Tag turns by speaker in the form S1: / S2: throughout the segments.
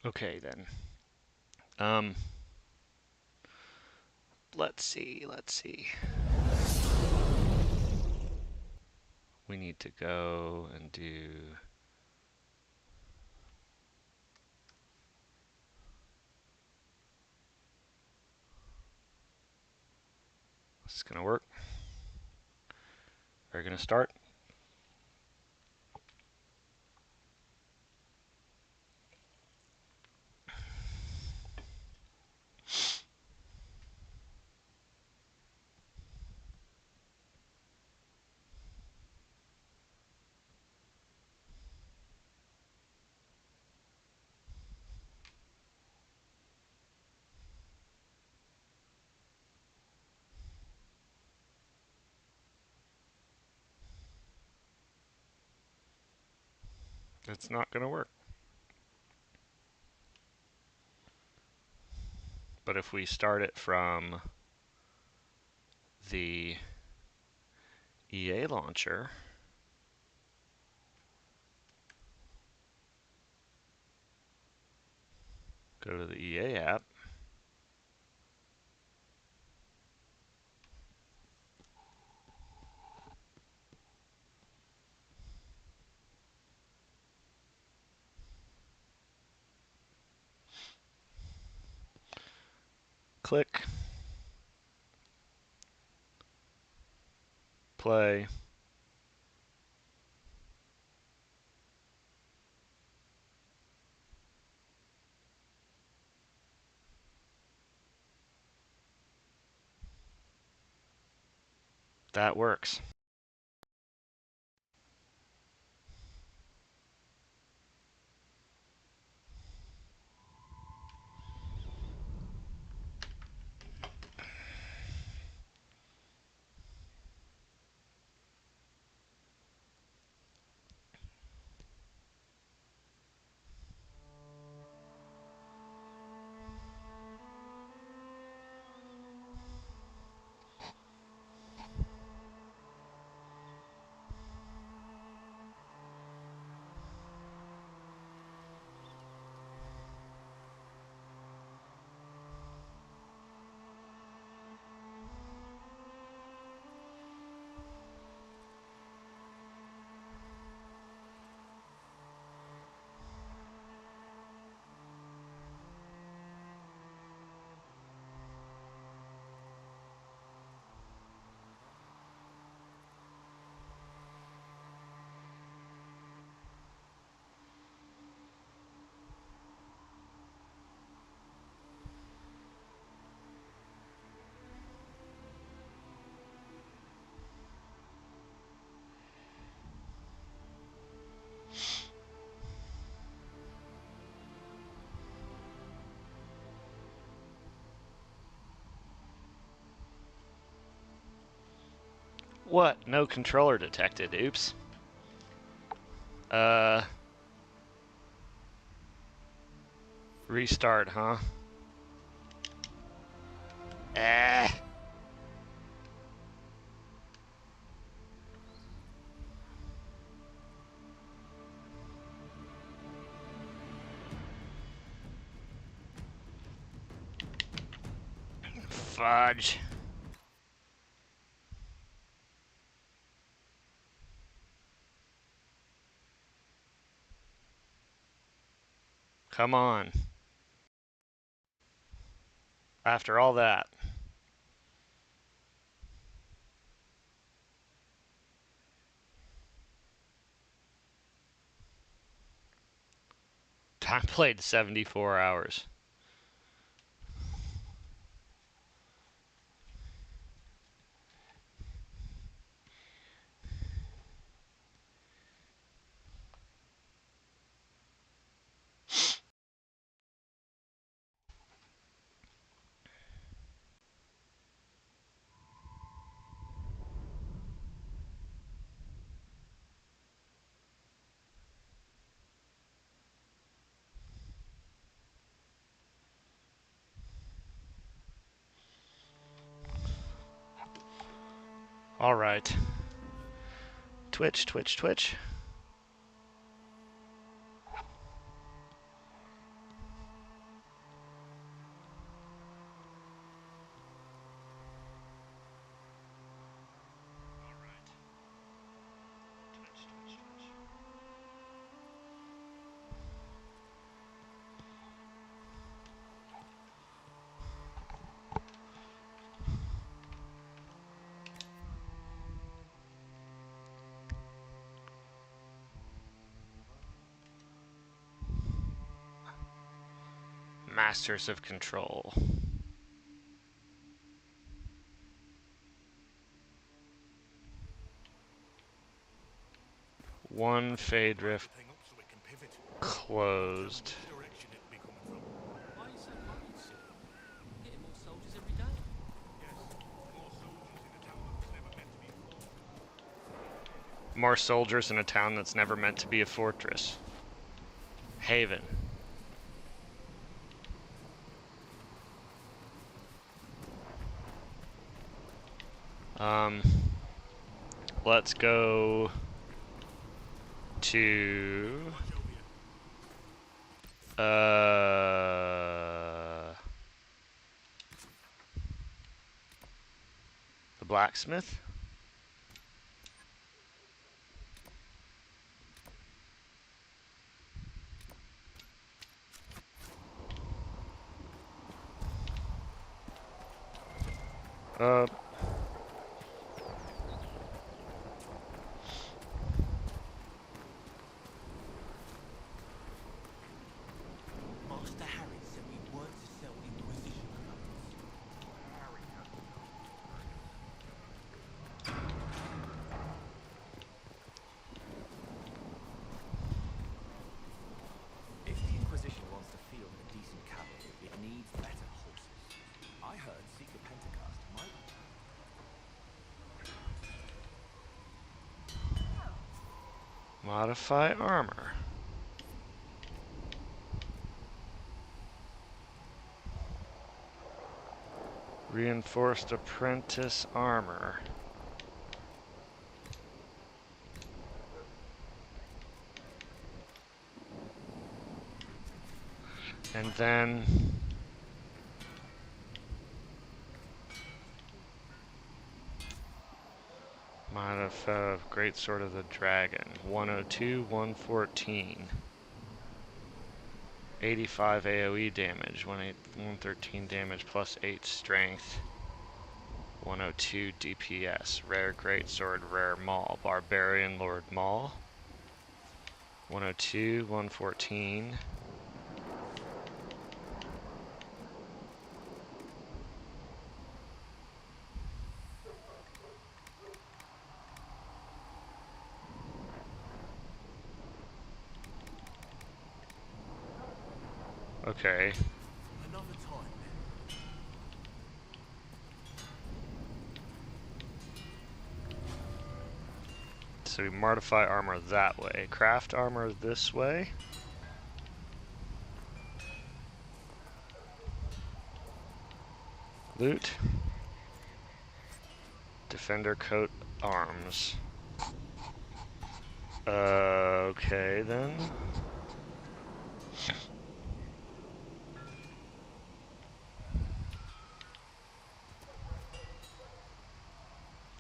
S1: Okay then. Um, let's see. We need to go and do. This is gonna work. We're gonna start. It's not gonna work. But if we start it from the EA launcher, go to the EA app, click, play, that works. What? No controller detected. Oops. Uh, restart, huh? Eh. Fudge. Come on. After all that. Time played 74 hours. All right. Twitch, Twitch, Twitch. Masters of Control. One fade rift closed.
S2: Why are you so worried, silly? You're getting more soldiers every day.
S1: More soldiers in a town that's never meant to be a fortress. Haven. Let's go to the blacksmith.
S2: Master Harry said we weren't to sell Inquisition clothes. Harry has to know.
S3: If the Inquisition wants to field a decent cavalry, it needs better horses. I heard Secret Pentacast might...
S1: Modify armor. Reinforced apprentice armor. And then modify Great Sword of the Dragon. 102, 114. 85 AoE damage, 113 damage plus 8 strength. 102 DPS. Rare Greatsword, Rare Maul. Barbarian Lord Maul. 102, 114. Okay.
S2: Another time, then.
S1: So we modify armor that way. Craft armor this way. Loot. Defender coat arms. Okay then.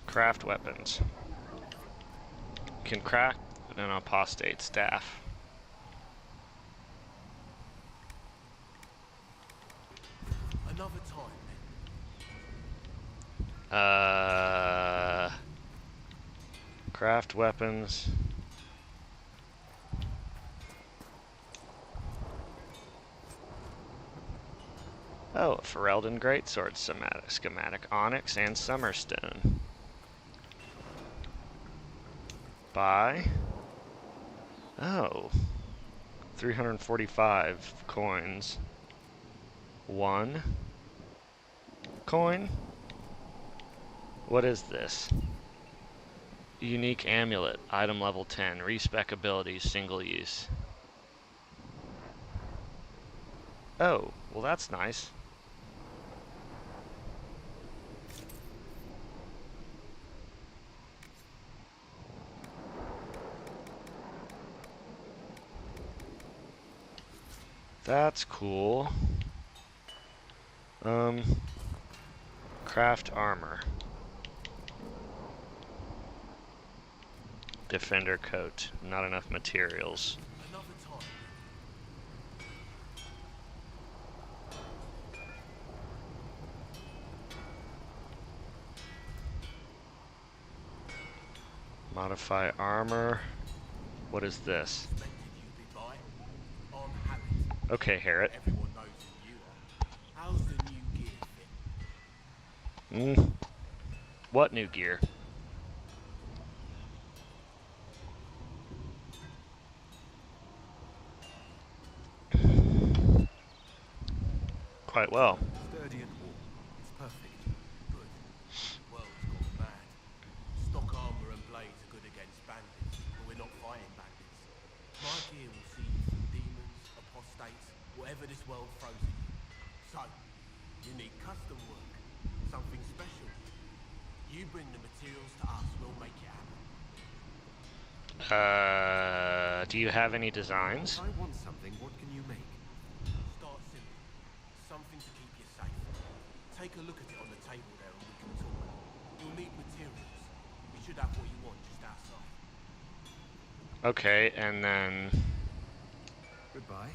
S1: Craft weapons. Can craft an apostate staff.
S2: Another time, then.
S1: Craft weapons. Oh, a Ferelden Greatsword schematic. Onyx and Summerstone. Buy. Oh. 345 coins. 1 coin. What is this? Unique amulet. Item level 10. Respec abilities. Single use. Oh, well that's nice. That's cool. Craft armor. Defender coat. Not enough materials.
S2: Another time,
S1: Modify armor. What is this?
S2: then. Splendid you be by. I'm Harry.
S1: Okay, Harriet.
S2: Everyone knows who
S1: Mm. What new gear? Quite well.
S3: Sturdy and warm. It's perfect.
S2: Good. World's gone mad. Stock armor and blades are good against bandits, but we're not fighting bandits. My gear will see you through demons, apostates, whatever this world throws at you. So, you need custom work, something special. You bring the materials to us, we'll make it happen.
S1: Do you have any designs?
S3: If I want something, what can you make?
S2: Start simple. Something to keep you safe. Take a look at it on the table there and we can talk. You'll need materials. We should have what you want just outside.
S1: Okay, and then...
S3: Goodbye.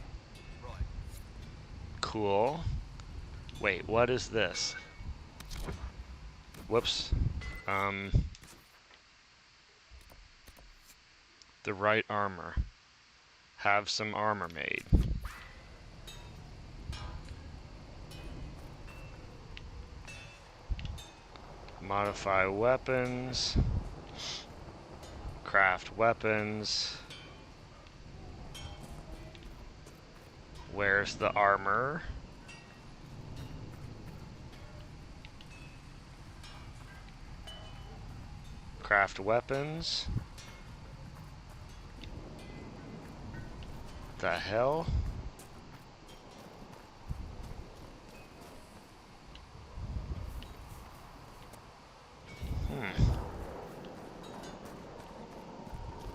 S2: Right.
S1: Cool. Wait, what is this? Whoops. The right armor. Have some armor made. Modify weapons. Craft weapons. Where's the armor? Craft weapons. The hell?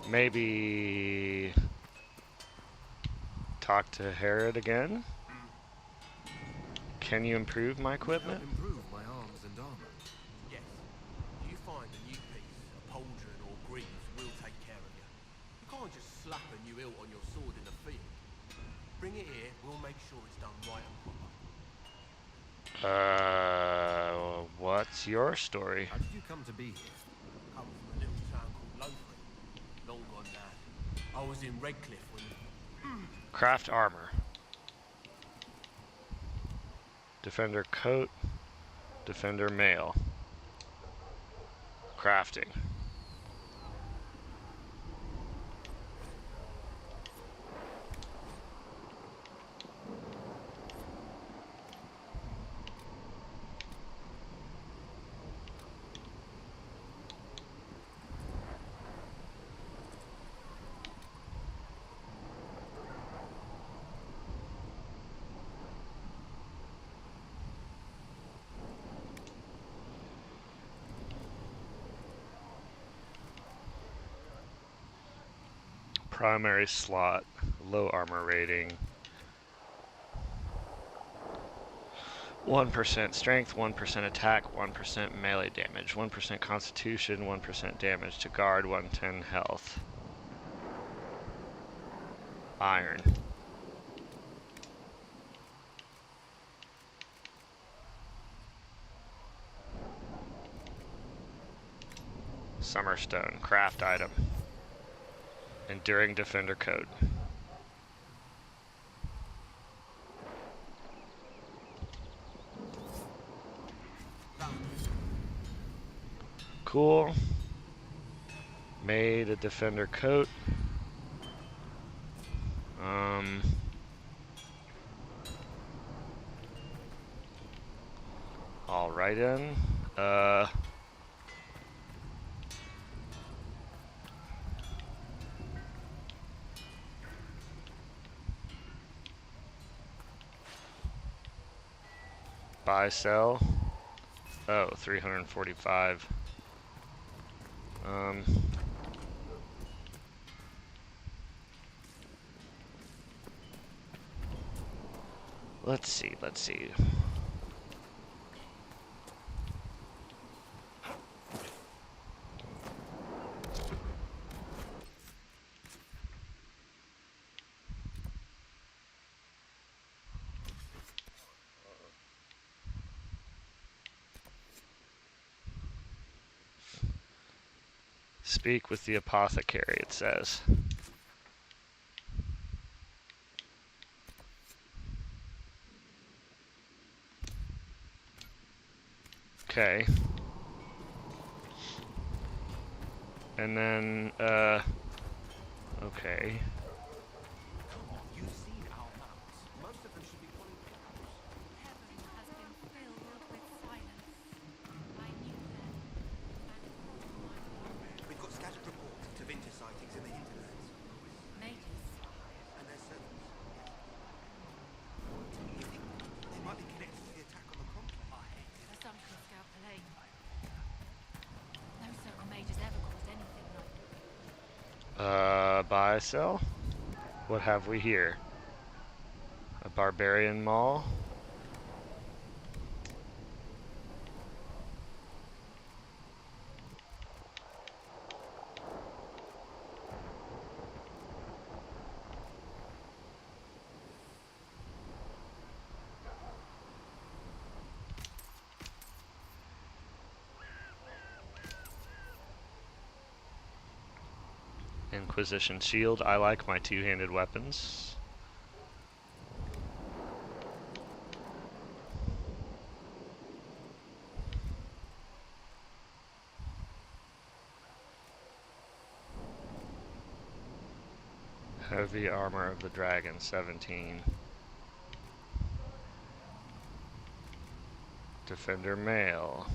S1: Maybe talk to Herod again? Can you improve my equipment?
S3: Improve my arms and armor.
S2: Yes. If you find a new piece, a pauldron or greaves, we'll take care of you. You can't just slap a new hilt on your sword in the field. Bring it here, we'll make sure it's done right and proper.
S1: What's your story?
S3: How did you come to be here?
S2: Come from a little town called Lothbury. Long gone now. I was in Redcliffe when...
S1: Craft armor. Defender coat. Defender mail. Crafting. Primary slot, low armor rating, 1% strength, 1% attack, 1% melee damage, 1% constitution, 1% damage to guard, 110 health. Iron. Summerstone, craft item. Enduring Defender Code. Cool. Made a Defender Coat. All right in. Buy, sell. Oh, 345. Let's see. Speak with the apothecary, it says. Okay. And then, okay.
S3: Come on, you've seen our maps. Most of them should be pulling pickups.
S4: Heaven has been filled with silence. I knew then, and it crossed my mind.
S5: We've got scattered reports of winter sightings in the hinterlands.
S4: Mages.
S5: And their servants, yes. You think they might be connected to the attack on the conclave?
S4: Assumption scalpelate. No circle mages ever caused anything like
S1: Buy, sell? What have we here? A barbarian mall? Inquisition shield. I like my two-handed weapons. Heavy armor of the dragon, 17. Defender male.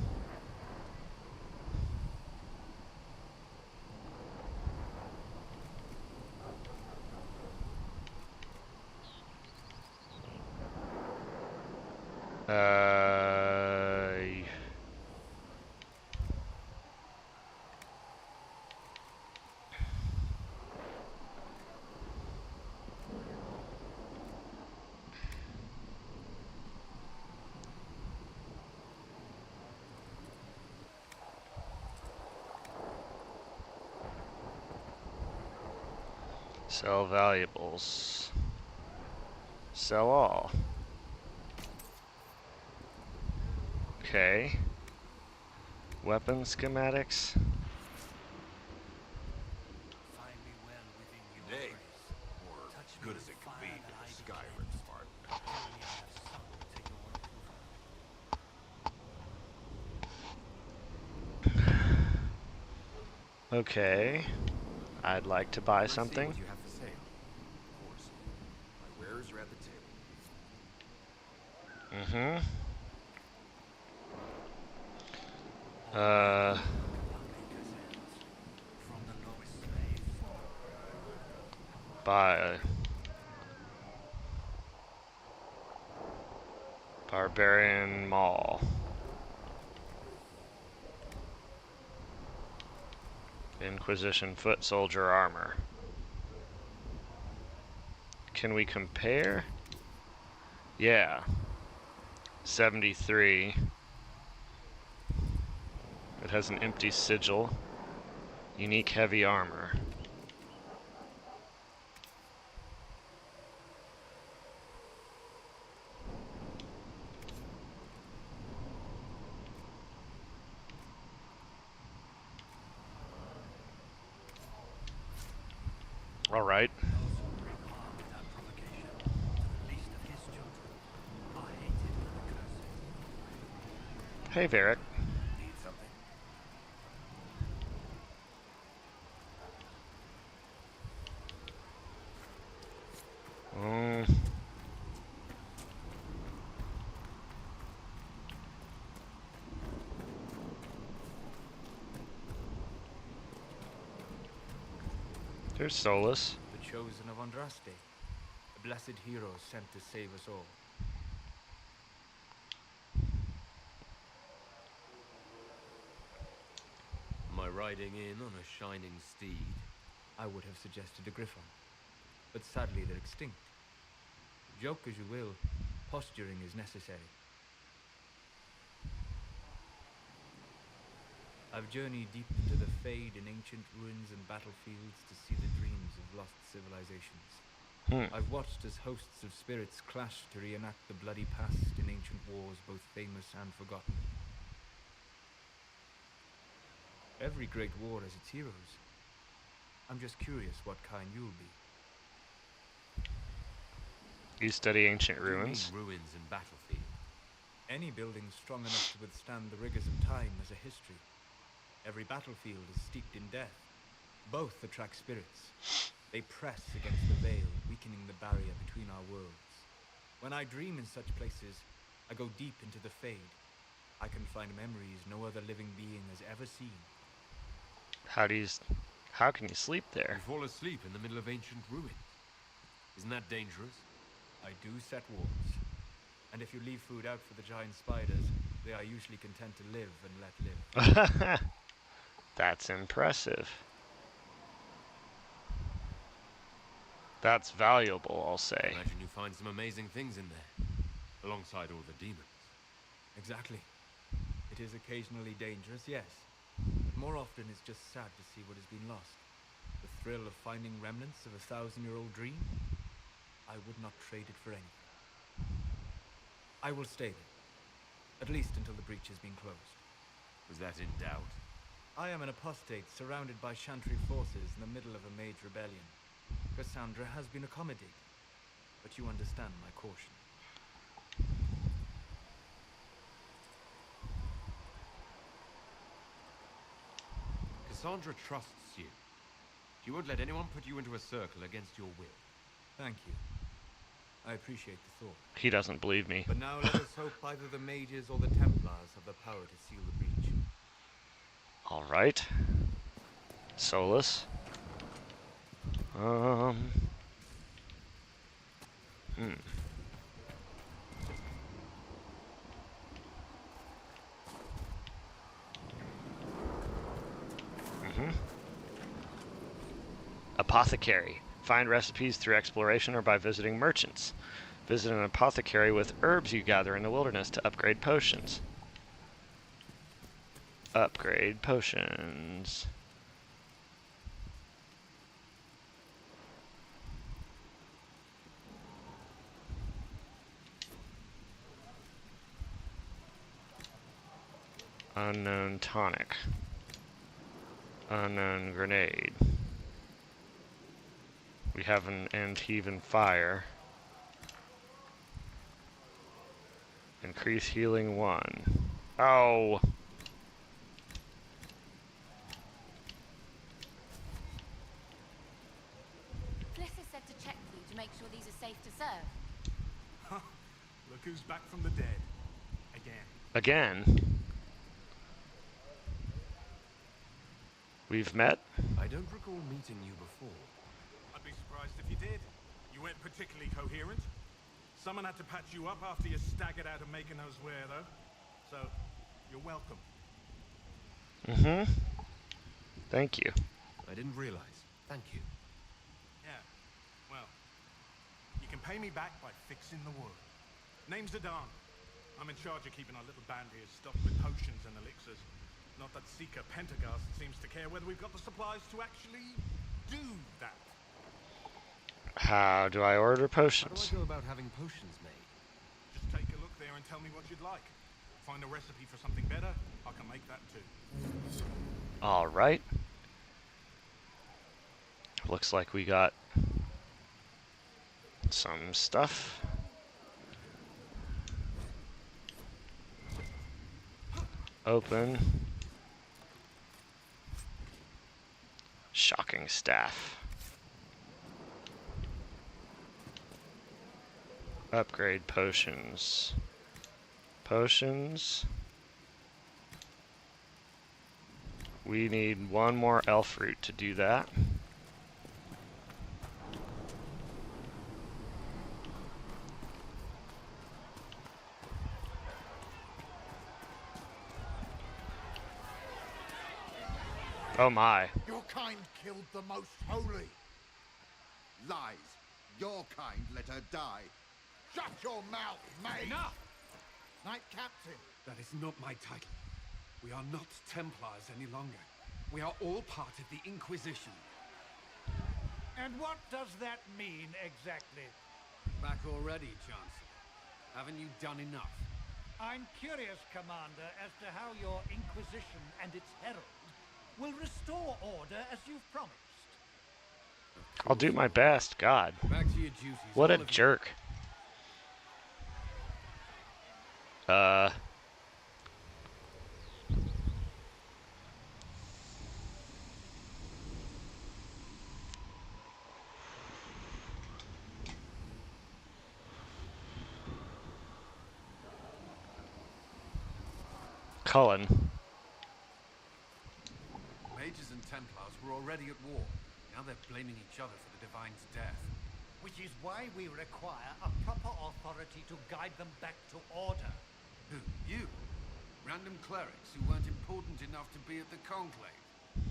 S1: Sell valuables. Sell all. Okay. Weapon schematics.
S2: Find me well within your
S6: Nay,
S2: grace.
S6: or
S2: Touch me
S6: good
S2: with
S6: as it can
S2: fire
S6: be
S2: that I
S6: in the
S2: declare.
S6: Skyrim part.
S2: Only I have sung to your approval.
S1: Okay. I'd like to buy
S3: Can I see
S1: something.
S3: what you have for sale?
S6: Of course. My wares are at the table.
S1: Mm-hmm.
S2: From the lowest slave.
S1: Buy. Barbarian Mall. Inquisition foot soldier armor. Can we compare? Yeah. 73. It has an empty sigil. Unique heavy armor. All right.
S2: Those who bring harm without provocation to the least of his children are hated and accursed.
S1: Hey, Varric.
S3: Need something?
S1: Mm. There's Solus.
S3: The chosen of Andraste. A blessed hero sent to save us all.
S7: Am I riding in on a shining steed?
S3: I would have suggested a griffon, but sadly they're extinct. Joke as you will, posturing is necessary. I've journeyed deep into the fade in ancient ruins and battlefields to see the dreams of lost civilizations. I've watched as hosts of spirits clash to reenact the bloody past in ancient wars both famous and forgotten. Every great war has its heroes. I'm just curious what kind you'll be.
S1: You study ancient
S7: Do you mean
S1: ruins?
S7: ruins and battlefield?
S3: Any building strong enough to withstand the rigors of time has a history. Every battlefield is steeped in death. Both attract spirits. They press against the veil, weakening the barrier between our worlds. When I dream in such places, I go deep into the Fade. I can find memories no other living being has ever seen.
S1: How can you sleep
S7: You
S1: there?
S7: fall asleep in the middle of ancient ruins. Isn't that dangerous?
S3: I do set wards. And if you leave food out for the giant spiders, they are usually content to live and let live.
S1: That's impressive. That's valuable, I'll say.
S7: Imagine you find some amazing things in there, alongside all the demons.
S3: Exactly. It is occasionally dangerous, yes. But more often it's just sad to see what has been lost. The thrill of finding remnants of a 1,000-year-old dream? I would not trade it for anything. I will stay there. At least until the breach has been closed.
S7: Was that in doubt?
S3: I am an apostate surrounded by Chantry forces in the middle of a mage rebellion. Cassandra has been accommodating, but you understand my caution.
S7: Cassandra trusts you. She won't let anyone put you into a circle against your will.
S3: Thank you. I appreciate the thought.
S1: He doesn't believe me.
S3: But now let us hope either the mages or the Templars have the power to seal the breach.
S1: All right. Solus. Apothecary. Find recipes through exploration or by visiting merchants. Visit an apothecary with herbs you gather in the wilderness to upgrade potions. Upgrade potions. Unknown tonic. Unknown grenade. We have an Antivan fire. Increase healing 1. Oh!
S4: Bliss has said to check for you to make sure these are safe to serve.
S2: Look who's back from the dead. Again.
S1: Again? We've met?
S7: I don't recall meeting you before.
S2: I'd be surprised if you did. You weren't particularly coherent. Someone had to patch you up after you staggered out of making those wear, though. So, you're welcome.
S1: Mm-hmm. Thank you.
S7: I didn't realize. Thank you.
S2: Yeah. Well, you can pay me back by fixing the wood. Name's Adan. I'm in charge of keeping our little band here stocked with potions and elixirs. Not that Seeker Pentagast seems to care whether we've got the supplies to actually do that.
S1: How do I order
S7: How do
S1: potions?
S7: I go about having potions made?
S2: Just take a look there and tell me what you'd like. Find a recipe for something better, I can make that too.
S1: All right. Looks like we got some stuff. Open. Shocking staff. Upgrade potions. Potions. We need one more elf root to do that. Oh my.
S5: Your kind killed the most holy. Lies. Your kind let her die. Shut your mouth, mate!
S8: Enough!
S5: Knight Captain.
S8: That is not my title. We are not Templars any longer. We are all part of the Inquisition.
S9: And what does that mean exactly?
S8: Back already, Chancellor. Haven't you done enough?
S9: I'm curious, Commander, as to how your Inquisition and its herald will restore order as you've promised.
S1: I'll do my best. God.
S8: Back to your duties.
S1: What a
S8: all of you.
S1: jerk. Uh. Cullen.
S8: Mages and Templars were already at war. Now they're blaming each other for the Divine's death.
S9: Which is why we require a proper authority to guide them back to order.
S8: Who? You? Random clerics who weren't important enough to be at the Conclave?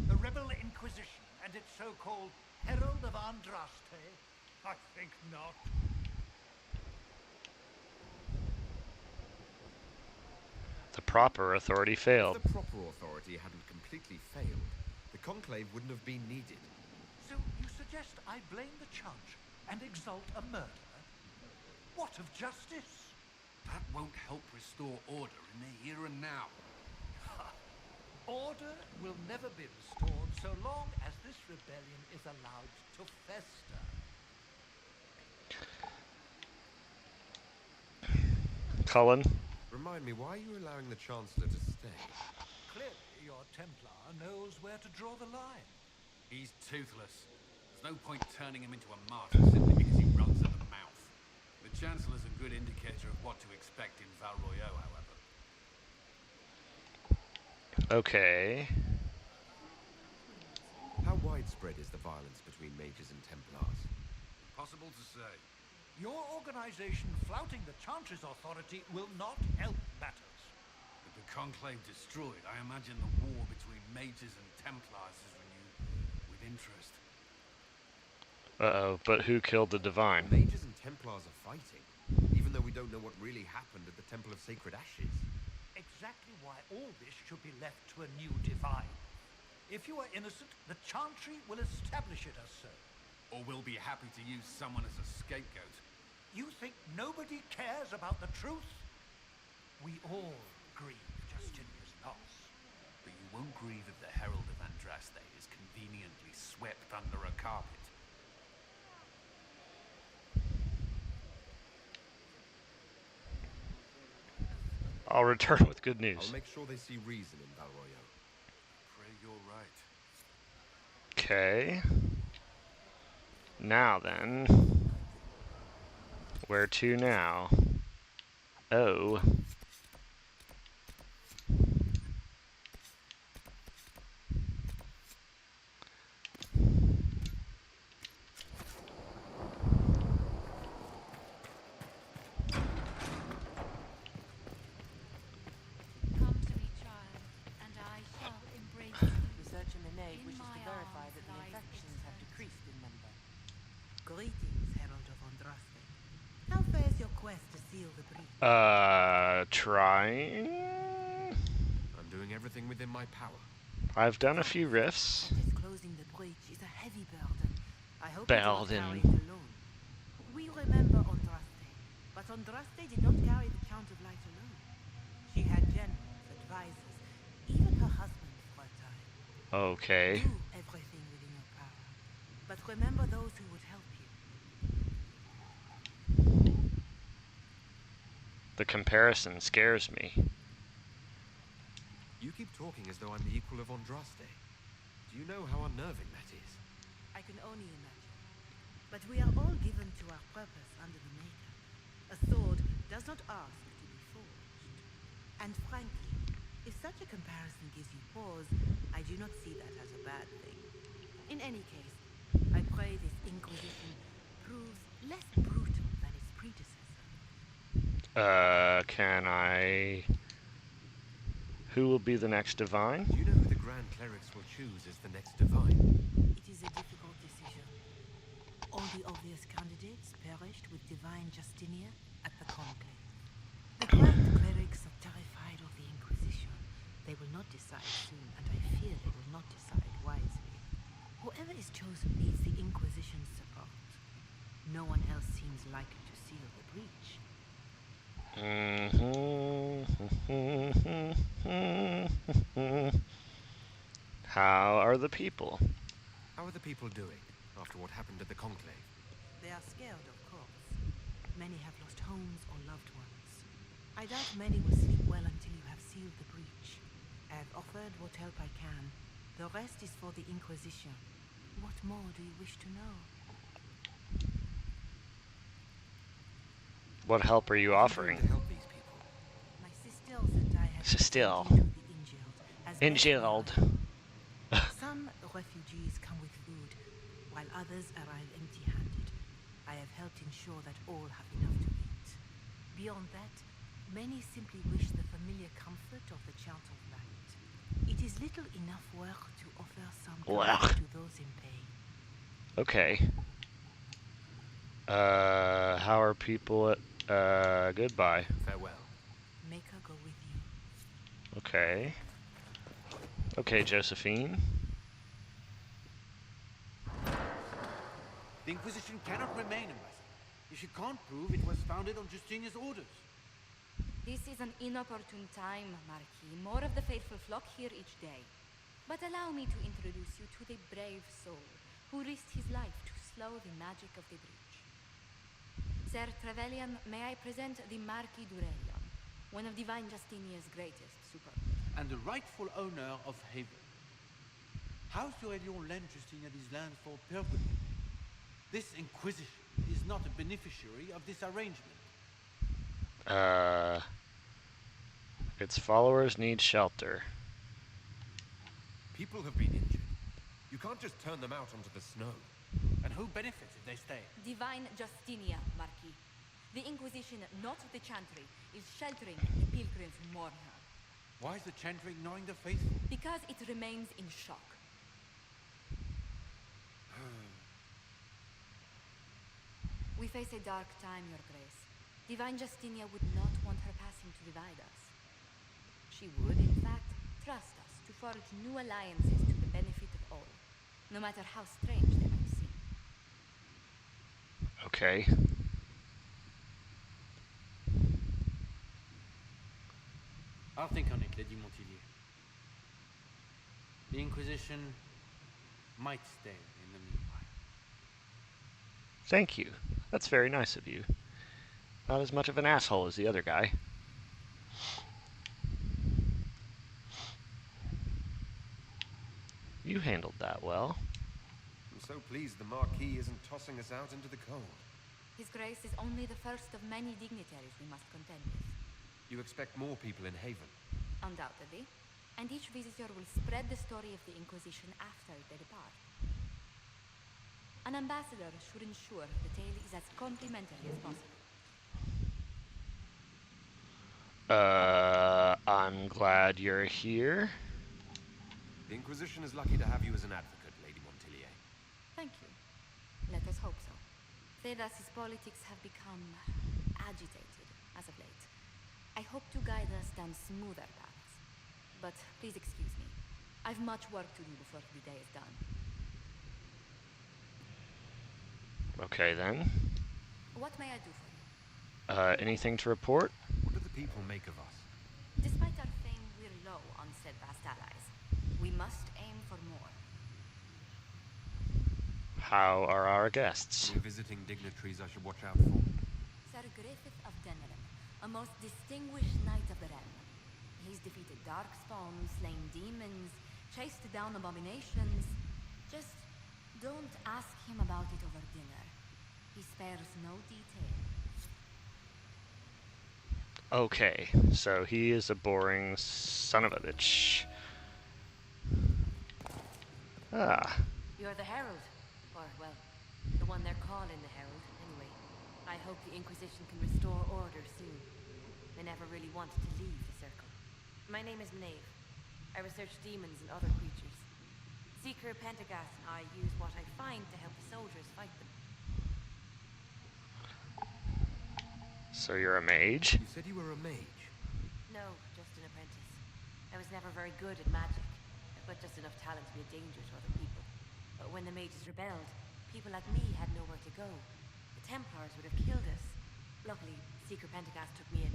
S9: The Rebel Inquisition and its so-called Herald of Andraste? I think not.
S1: The proper authority failed.
S6: If the proper authority hadn't completely failed, the Conclave wouldn't have been needed.
S9: So you suggest I blame the Church and exalt a murderer? What of justice?
S8: That won't help restore order in the here and now.
S9: Order will never be restored so long as this rebellion is allowed to fester.
S1: Cullen.
S6: Remind me, why are you allowing the Chancellor to stay?
S9: Clearly, your Templar knows where to draw the line.
S8: He's toothless. There's no point turning him into a martyr simply because he runs at the mouth. The Chancellor's a good indicator of what to expect in Val Royeaux, however.
S1: Okay.
S6: How widespread is the violence between mages and Templars?
S8: Impossible to say.
S9: Your organization flouting the Chantry's authority will not help matters.
S8: With the Conclave destroyed, I imagine the war between mages and Templars is renewed with interest.
S1: Uh-oh, but who killed the Divine?
S6: Mages and Templars are fighting, even though we don't know what really happened at the Temple of Sacred Ashes.
S9: Exactly why all this should be left to a new divine. If you are innocent, the Chantry will establish it as so.
S8: Or we'll be happy to use someone as a scapegoat.
S9: You think nobody cares about the truth? We all grieve Justinia's loss.
S8: But you won't grieve if the Herald of Andraste is conveniently swept under a carpet.
S1: I'll return with good news.
S6: I'll make sure they see reason in Val Royeaux.
S8: Pray you're right.
S1: Okay. Now then. Where to now? Oh.
S4: Come to me, child, and I shall embrace you.
S10: Research in the Nave
S4: In
S10: wishes
S4: my
S10: to verify
S4: arms
S10: that the
S4: lies
S10: infections have
S4: eternity.
S10: decreased in number.
S11: Greetings, Herald of Andraste. How fares your quest to seal the breach?
S1: Trying?
S6: I'm doing everything within my power.
S1: I've done a few rifts.
S11: Disclosing the breach is a heavy burden. I hope you don't
S1: Burden.
S11: carry it alone. We remember Andraste, but Andraste did not carry the Count of Light alone. She had generals, advisors, even her husband for a time.
S1: Okay.
S11: Do everything within your power, but remember those who would help you.
S1: The comparison scares me.
S6: You keep talking as though I'm the equal of Andraste. Do you know how unnerving that is?
S11: I can only imagine. But we are all given to our purpose under the Maker. A sword does not ask to be forged. And frankly, if such a comparison gives you pause, I do not see that as a bad thing. In any case, I pray this Inquisition proves less brutal than its predecessor.
S1: Can I... Who will be the next Divine?
S6: Do you know who the Grand Clerics will choose as the next Divine?
S11: It is a difficult decision. All the obvious candidates perished with Divine Justinia at the Conclave. The Grand Clerics are terrified of the Inquisition. They will not decide soon, and I fear they will not decide wisely. Whoever is chosen needs the Inquisition's support. No one else seems likely to seal the breach.
S1: How are the people?
S6: How are the people doing after what happened at the Conclave?
S11: They are scared, of course. Many have lost homes or loved ones. I doubt many will sleep well until you have sealed the breach. I have offered what help I can. The rest is for the Inquisition. What more do you wish to know?
S1: What help are you offering?
S6: To help these people.
S11: My sisters and I have
S1: Sistel.
S11: taken to the Injiled as best we
S1: Injiled.
S11: know. Some refugees come with food, while others arrive empty-handed. I have helped ensure that all have enough to eat. Beyond that, many simply wish the familiar comfort of the Chant of Light. It is little enough work to offer some comfort to those in pain.
S1: Okay. How are people at, goodbye.
S3: Farewell.
S11: Make her go with you.
S1: Okay. Okay, Josephine.
S8: The Inquisition cannot remain, Ambassador, if you can't prove it was founded on Justinian's orders.
S10: This is an inopportune time, Marquis. More of the faithful flock here each day. But allow me to introduce you to the brave soul who risked his life to slow the magic of the breach. Sir Trevelyan, may I present the Marquis d'Aurelian, one of Divine Justinia's greatest supporters.
S8: And the rightful owner of Haven. House d'Aurelian lent Justinia these lands for pilgrimage. This Inquisition is not a beneficiary of this arrangement.
S1: Its followers need shelter.
S6: People have been injured. You can't just turn them out onto the snow.
S8: And who benefits if they stay?
S10: Divine Justinia, Marquis. The Inquisition, not the Chantry, is sheltering the pilgrims who mourn her.
S8: Why is the Chantry ignoring the faithful?
S10: Because it remains in shock. We face a dark time, Your Grace. Divine Justinia would not want her passing to divide us. She would, in fact, trust us to forge new alliances to the benefit of all, no matter how strange they might seem.
S1: Okay.
S8: I'll think on it, Lady Montilyet. The Inquisition might stay in the meanwhile.
S1: Thank you. That's very nice of you. Not as much of an asshole as the other guy. You handled that well.
S6: I'm so pleased the Marquis isn't tossing us out into the cold.
S10: His Grace is only the first of many dignitaries we must contend with.
S6: You expect more people in Haven?
S10: Undoubtedly. And each visitor will spread the story of the Inquisition after they depart. An ambassador should ensure the tale is as complimentary as possible.
S1: I'm glad you're here.
S6: The Inquisition is lucky to have you as an advocate, Lady Montilyet.
S10: Thank you. Let us hope so. Thedas' politics have become agitated as of late. I hope to guide us down smoother paths. But please excuse me. I've much work to do before the day is done.
S1: Okay then.
S10: What may I do for you?
S1: Anything to report?
S6: What do the people make of us?
S10: Despite our fame, we're low on steadfast allies. We must aim for more.
S1: How are our guests?
S6: Any visiting dignitaries I should watch out for?
S10: Sir Griffith of Denham, a most distinguished knight of the realm. He's defeated darkspawn, slain demons, chased down abominations. Just don't ask him about it over dinner. He spares no detail.
S1: Okay, so he is a boring son of a bitch. Ah.
S12: You're the Herald. Or, well, the one they're calling the Herald, anyway. I hope the Inquisition can restore order soon. They never really wanted to leave the Circle. My name is Maeve. I research demons and other creatures. Seeker Pentagast and I use what I find to help the soldiers fight them.
S1: So you're a mage?
S6: You said you were a mage?
S12: No, just an apprentice. I was never very good at magic, but just enough talent to be a danger to other people. But when the mages rebelled, people like me had nowhere to go. The Templars would have killed us. Luckily, Seeker Pentagast took me in,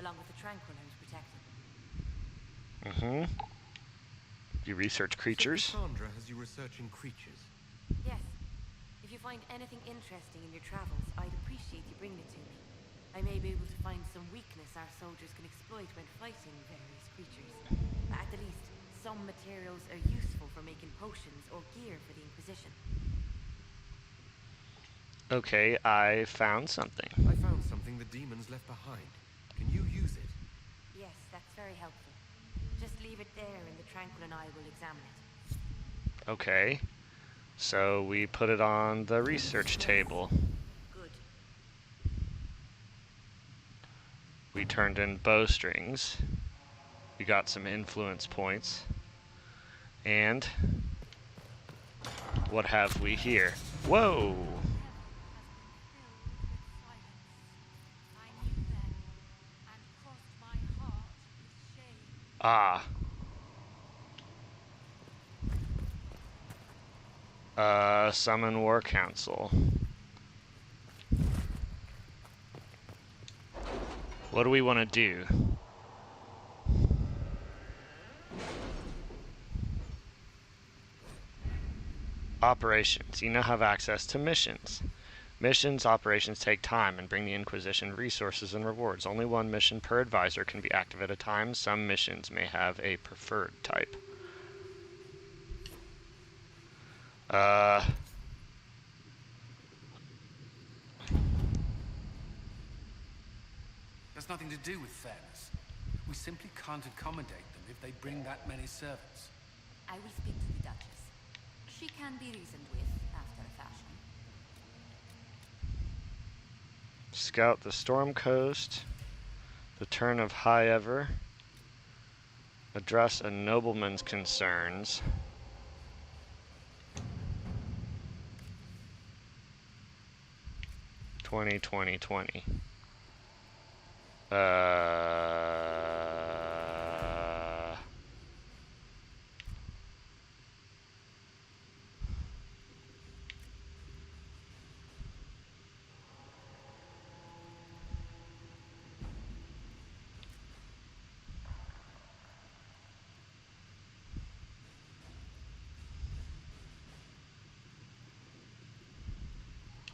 S12: along with the Tranquil I was protecting.
S1: Mm-hmm. You research creatures?
S6: So Cassandra has you researching creatures?
S12: Yes. If you find anything interesting in your travels, I'd appreciate you bringing it to me. I may be able to find some weakness our soldiers can exploit when fighting various creatures. At the least, some materials are useful for making potions or gear for the Inquisition.
S1: Okay, I found something.
S6: I found something the demons left behind. Can you use it?
S12: Yes, that's very helpful. Just leave it there and the Tranquil and I will examine it.
S1: Okay. So we put it on the research table.
S12: Good.
S1: We turned in bowstrings. We got some influence points. And what have we here? Whoa! Ah. Summon War Council. What do we want to do? Operations. You now have access to missions. Missions operations take time and bring the Inquisition resources and rewards. Only one mission per advisor can be active at a time. Some missions may have a preferred type.
S8: There's nothing to do with fairness. We simply can't accommodate them if they bring that many servants.
S10: I will speak to the Duchess. She can be reasoned with, after a fashion.
S1: Scout the Storm Coast. The Turn of High Ever. Address a nobleman's concerns. (20).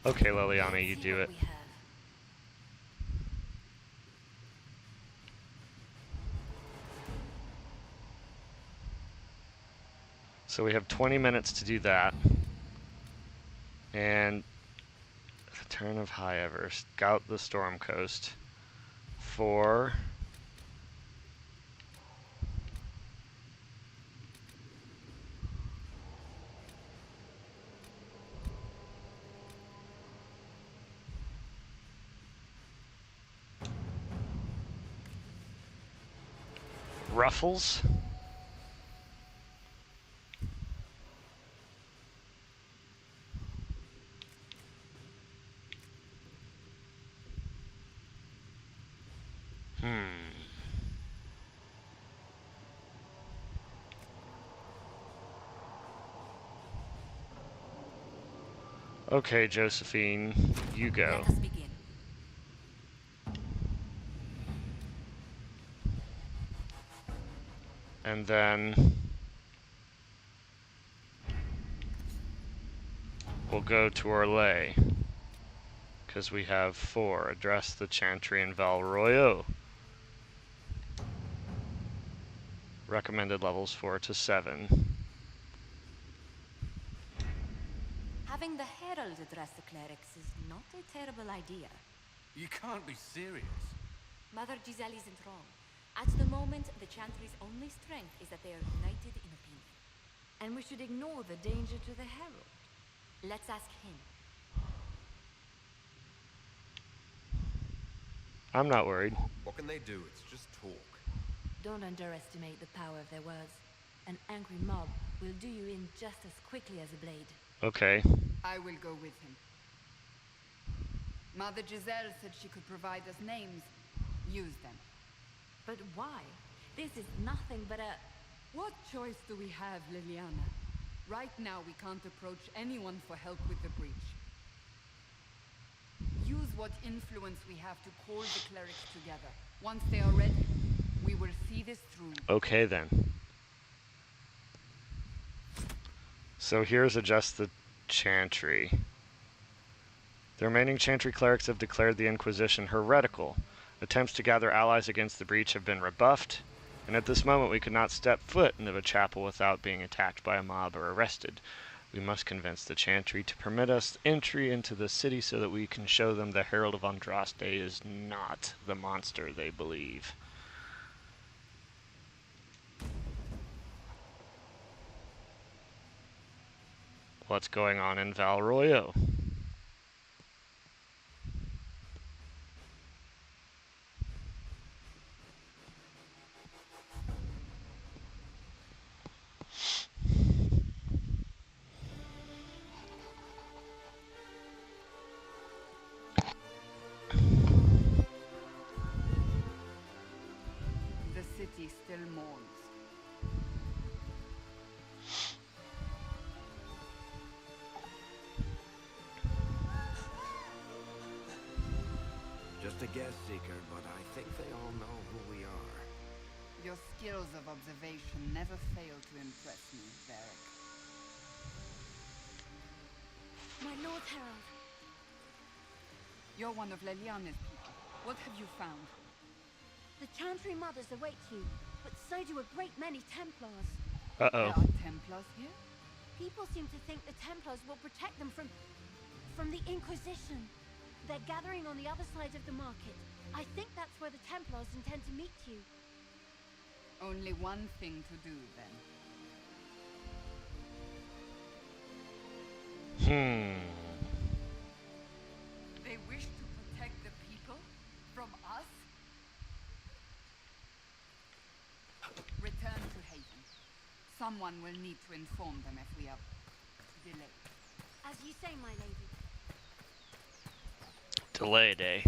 S1: Okay, Liliana, you do it. So we have 20 minutes to do that. And the Turn of High Ever. Scout the Storm Coast. 4. Ruffles. Okay, Josephine, you go.
S10: Let us begin.
S1: And then we'll go to Orlais, because we have 4. Address the Chantry in Val Royeaux. Recommended levels 4 to 7.
S10: Having the Herald address the clerics is not a terrible idea.
S8: You can't be serious.
S10: Mother Giselle isn't wrong. At the moment, the Chantry's only strength is that they are united in opinion.
S12: And we should ignore the danger to the Herald.
S10: Let's ask him.
S1: I'm not worried.
S6: What can they do? It's just talk.
S12: Don't underestimate the power of their words. An angry mob will do you in just as quickly as a blade.
S1: Okay.
S13: I will go with him. Mother Giselle said she could provide us names. Use them.
S12: But why? This is nothing but a...
S13: What choice do we have, Liliana? Right now we can't approach anyone for help with the breach. Use what influence we have to call the clerics together. Once they are ready, we will see this through.
S1: Okay then. So here's Adjust the Chantry. The remaining Chantry clerics have declared the Inquisition heretical. Attempts to gather allies against the breach have been rebuffed, and at this moment we could not step foot into a chapel without being attacked by a mob or arrested. We must convince the Chantry to permit us entry into the city so that we can show them the Herald of Andraste is not the monster they believe. What's going on in Valroyo?
S13: The city still mourns.
S6: Just a guess, Seeker, but I think they all know who we are.
S13: Your skills of observation never fail to impress me, Varric.
S10: My Lord Herald.
S13: You're one of Leliana's people. What have you found?
S10: The Chantry mothers await you, but so do a great many Templars.
S1: Uh-oh.
S13: There are Templars here?
S10: People seem to think the Templars will protect them from the Inquisition. They're gathering on the other side of the market. I think that's where the Templars intend to meet you.
S13: Only one thing to do, then. They wish to protect the people from us? Return to Haven. Someone will need to inform them if we are delayed.
S10: As you say, my lady.
S1: Delay day.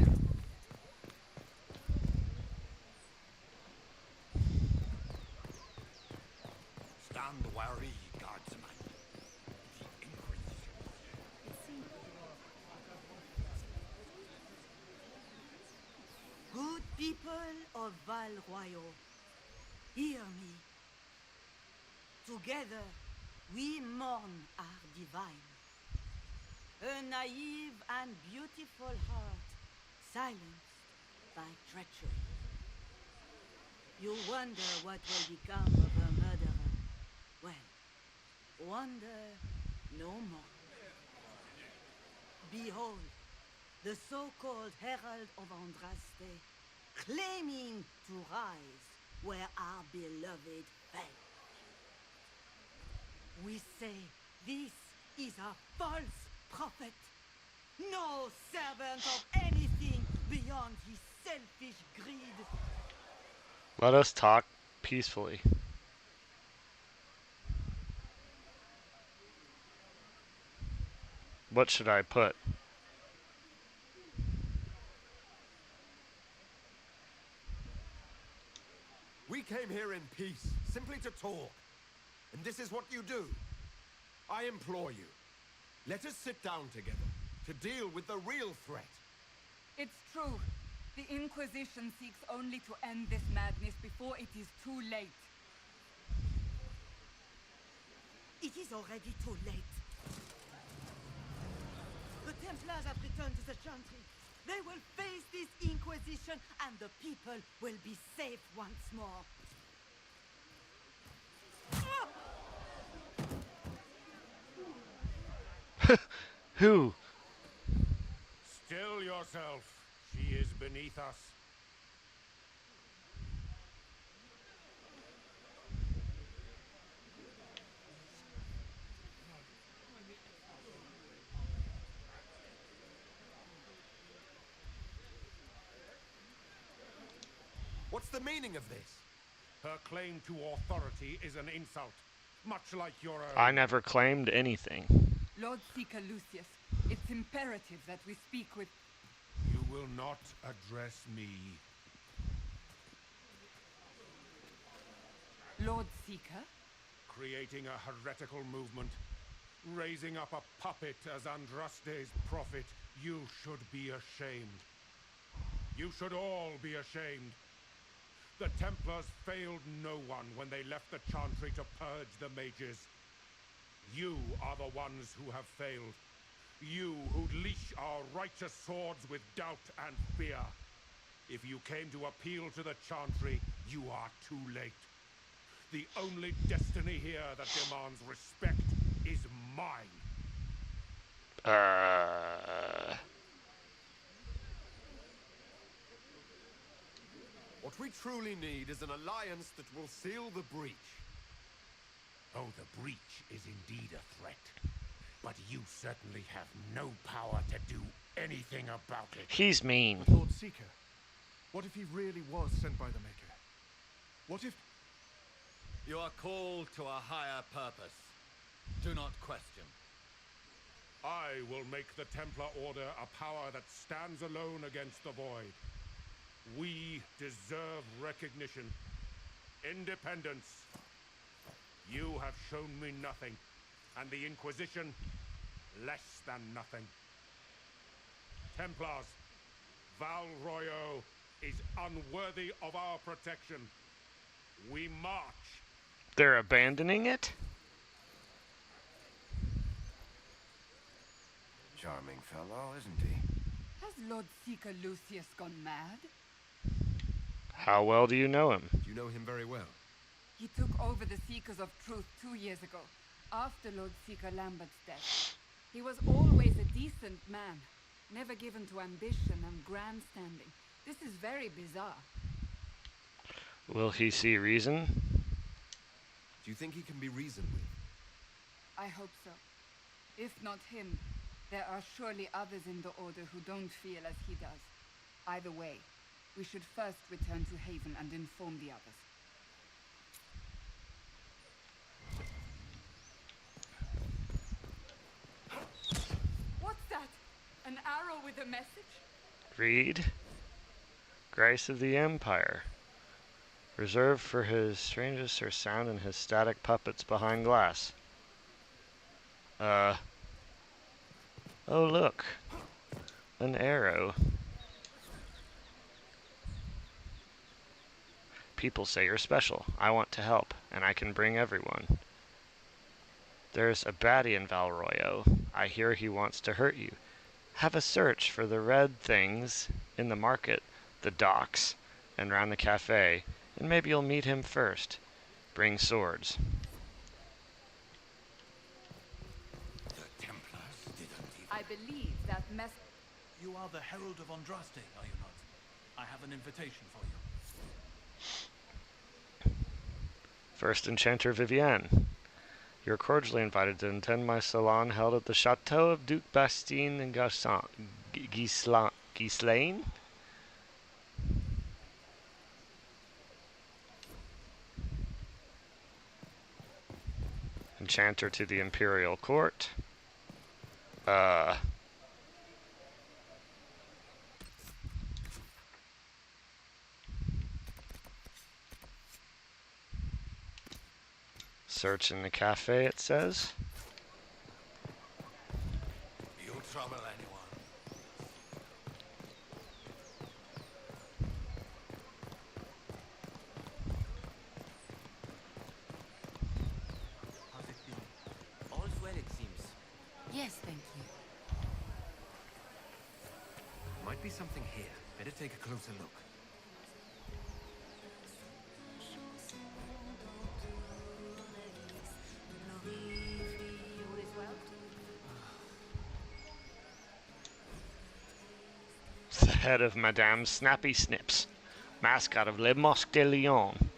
S5: Stand wary, guardsman. The Inquisition.
S11: Good people of Valroyo, hear me. Together, we mourn our divine. A naive and beautiful heart, silenced by treachery. You wonder what will become of a murderer. Well, wonder no more. Behold, the so-called Herald of Andraste, claiming to rise where our beloved fell. We say this is a false prophet, no servant of anything beyond his selfish greed.
S1: Let us talk peacefully. What should I put?
S6: We came here in peace, simply to talk. And this is what you do. I implore you, let us sit down together to deal with the real threat.
S13: It's true. The Inquisition seeks only to end this madness before it is too late.
S11: It is already too late. The Templars have returned to the Chantry. They will face this Inquisition and the people will be safe once more.
S1: Who?
S2: Still yourself. She is beneath us.
S6: What's the meaning of this?
S2: Her claim to authority is an insult, much like your own.
S1: I never claimed anything.
S13: Lord Seeker Lucius, it's imperative that we speak with...
S2: You will not address me.
S13: Lord Seeker?
S2: Creating a heretical movement, raising up a puppet as Andraste's prophet, you should be ashamed. You should all be ashamed. The Templars failed no one when they left the Chantry to purge the mages. You are the ones who have failed.
S6: You who'd leash our righteous swords with doubt and fear. If you came to appeal to the Chantry, you are too late. The only destiny here that demands respect is mine. What we truly need is an alliance that will seal the breach. Oh, the breach is indeed a threat. But you certainly have no power to do anything about it.
S1: He's mean.
S14: Lord Seeker, what if he really was sent by the Maker? What if...
S15: You are called to a higher purpose. Do not question.
S6: I will make the Templar Order a power that stands alone against the Void. We deserve recognition. Independence. You have shown me nothing, and the Inquisition, less than nothing. Templars, Val Royo is unworthy of our protection. We march.
S1: They're abandoning it?
S16: Charming fellow, isn't he?
S13: Has Lord Seeker Lucius gone mad?
S1: How well do you know him?
S7: Do you know him very well?
S13: He took over the Seekers of Truth 2 years ago, after Lord Seeker Lambert's death. He was always a decent man, never given to ambition and grandstanding. This is very bizarre.
S1: Will he see reason?
S7: Do you think he can be reasoned with?
S13: I hope so. If not him, there are surely others in the Order who don't feel as he does. Either way, we should first return to Haven and inform the others. What's that? An arrow with a message?
S1: Read. Grace of the Empire. Reserved for his strangest are sound and his static puppets behind glass. Oh look. An arrow. People say you're special. I want to help, and I can bring everyone. There's a baddie in Valroyo. I hear he wants to hurt you. Have a search for the red things in the market, the docks, and round the cafe, and maybe you'll meet him first. Bring swords.
S16: The Templars didn't even...
S13: I believe that mess...
S9: You are the Herald of Andraste, are you not? I have an invitation for you.
S1: First Enchanter Vivienne. You're cordially invited to attend my salon held at the Chateau of Duke Bastien and Gislaine? Enchanter to the Imperial Court. Search in the cafe, it says.
S16: You trouble anyone?
S15: How's it been? All's well, it seems.
S11: Yes, thank you.
S7: Might be something here. Better take a closer look.
S12: All is well?
S1: It's the head of Madame Snappy Snips, mascot of Le Mosque de Lyon.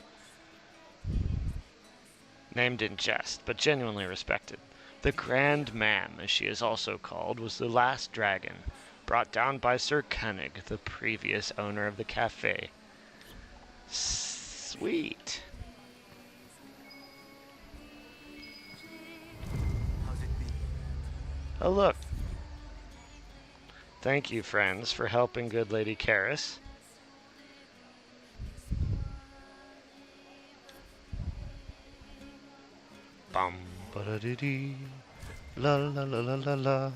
S1: Named in jest, but genuinely respected. The Grand Mam, as she is also called, was the last dragon, brought down by Sir Koenig, the previous owner of the cafe. Sweet.
S15: How's it been?
S1: Oh, look. Thank you, friends, for helping good Lady Karis. Bum ba da dee dee. La la la la la la.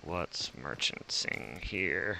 S1: What's merchanting here?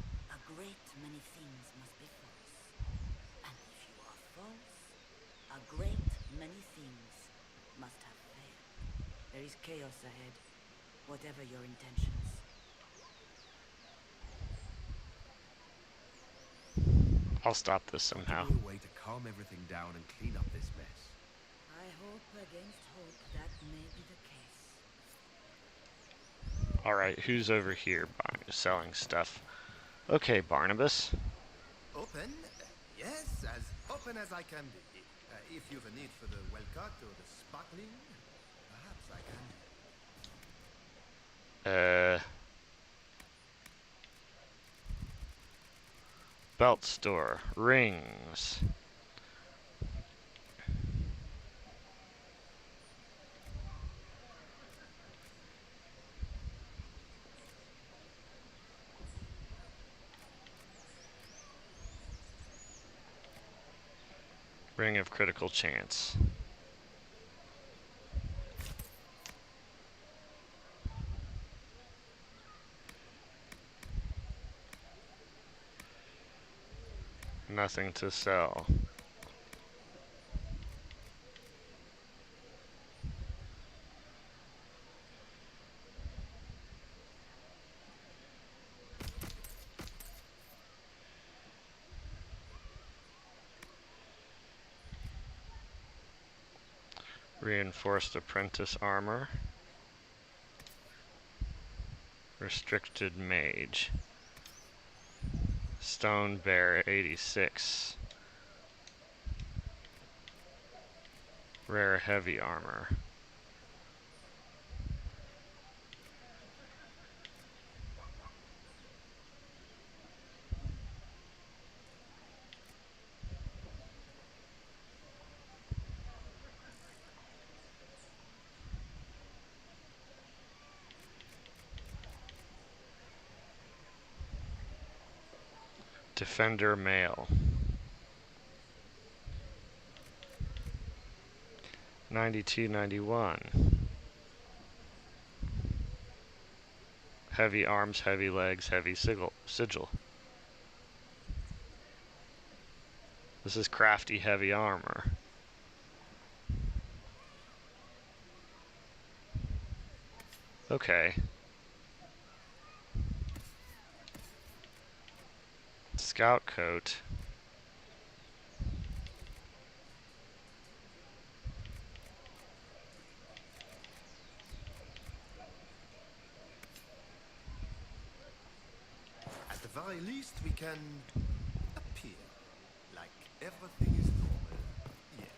S11: A great many things must be false. And if you are false, a great many things must have failed. There is chaos ahead, whatever your intentions.
S1: I'll stop this somehow.
S7: Give me a way to calm everything down and clean up this mess.
S11: I hope against hope that may be the case.
S1: Alright, who's over here buying, selling stuff? Okay, Barnabas.
S17: Open? Yes, as open as I can be. If you've a need for the well-cut or the sparkling, perhaps I can.
S1: Belt store. Rings. Ring of critical chance. Nothing to sell. Reinforced apprentice armor. Restricted mage. Stone bear 86. Rare heavy armor. Defender male. 92-91. Heavy arms, heavy legs, heavy sigil. This is crafty heavy armor. Okay. Scout coat.
S17: At the very least, we can appear like everything is normal. Yes.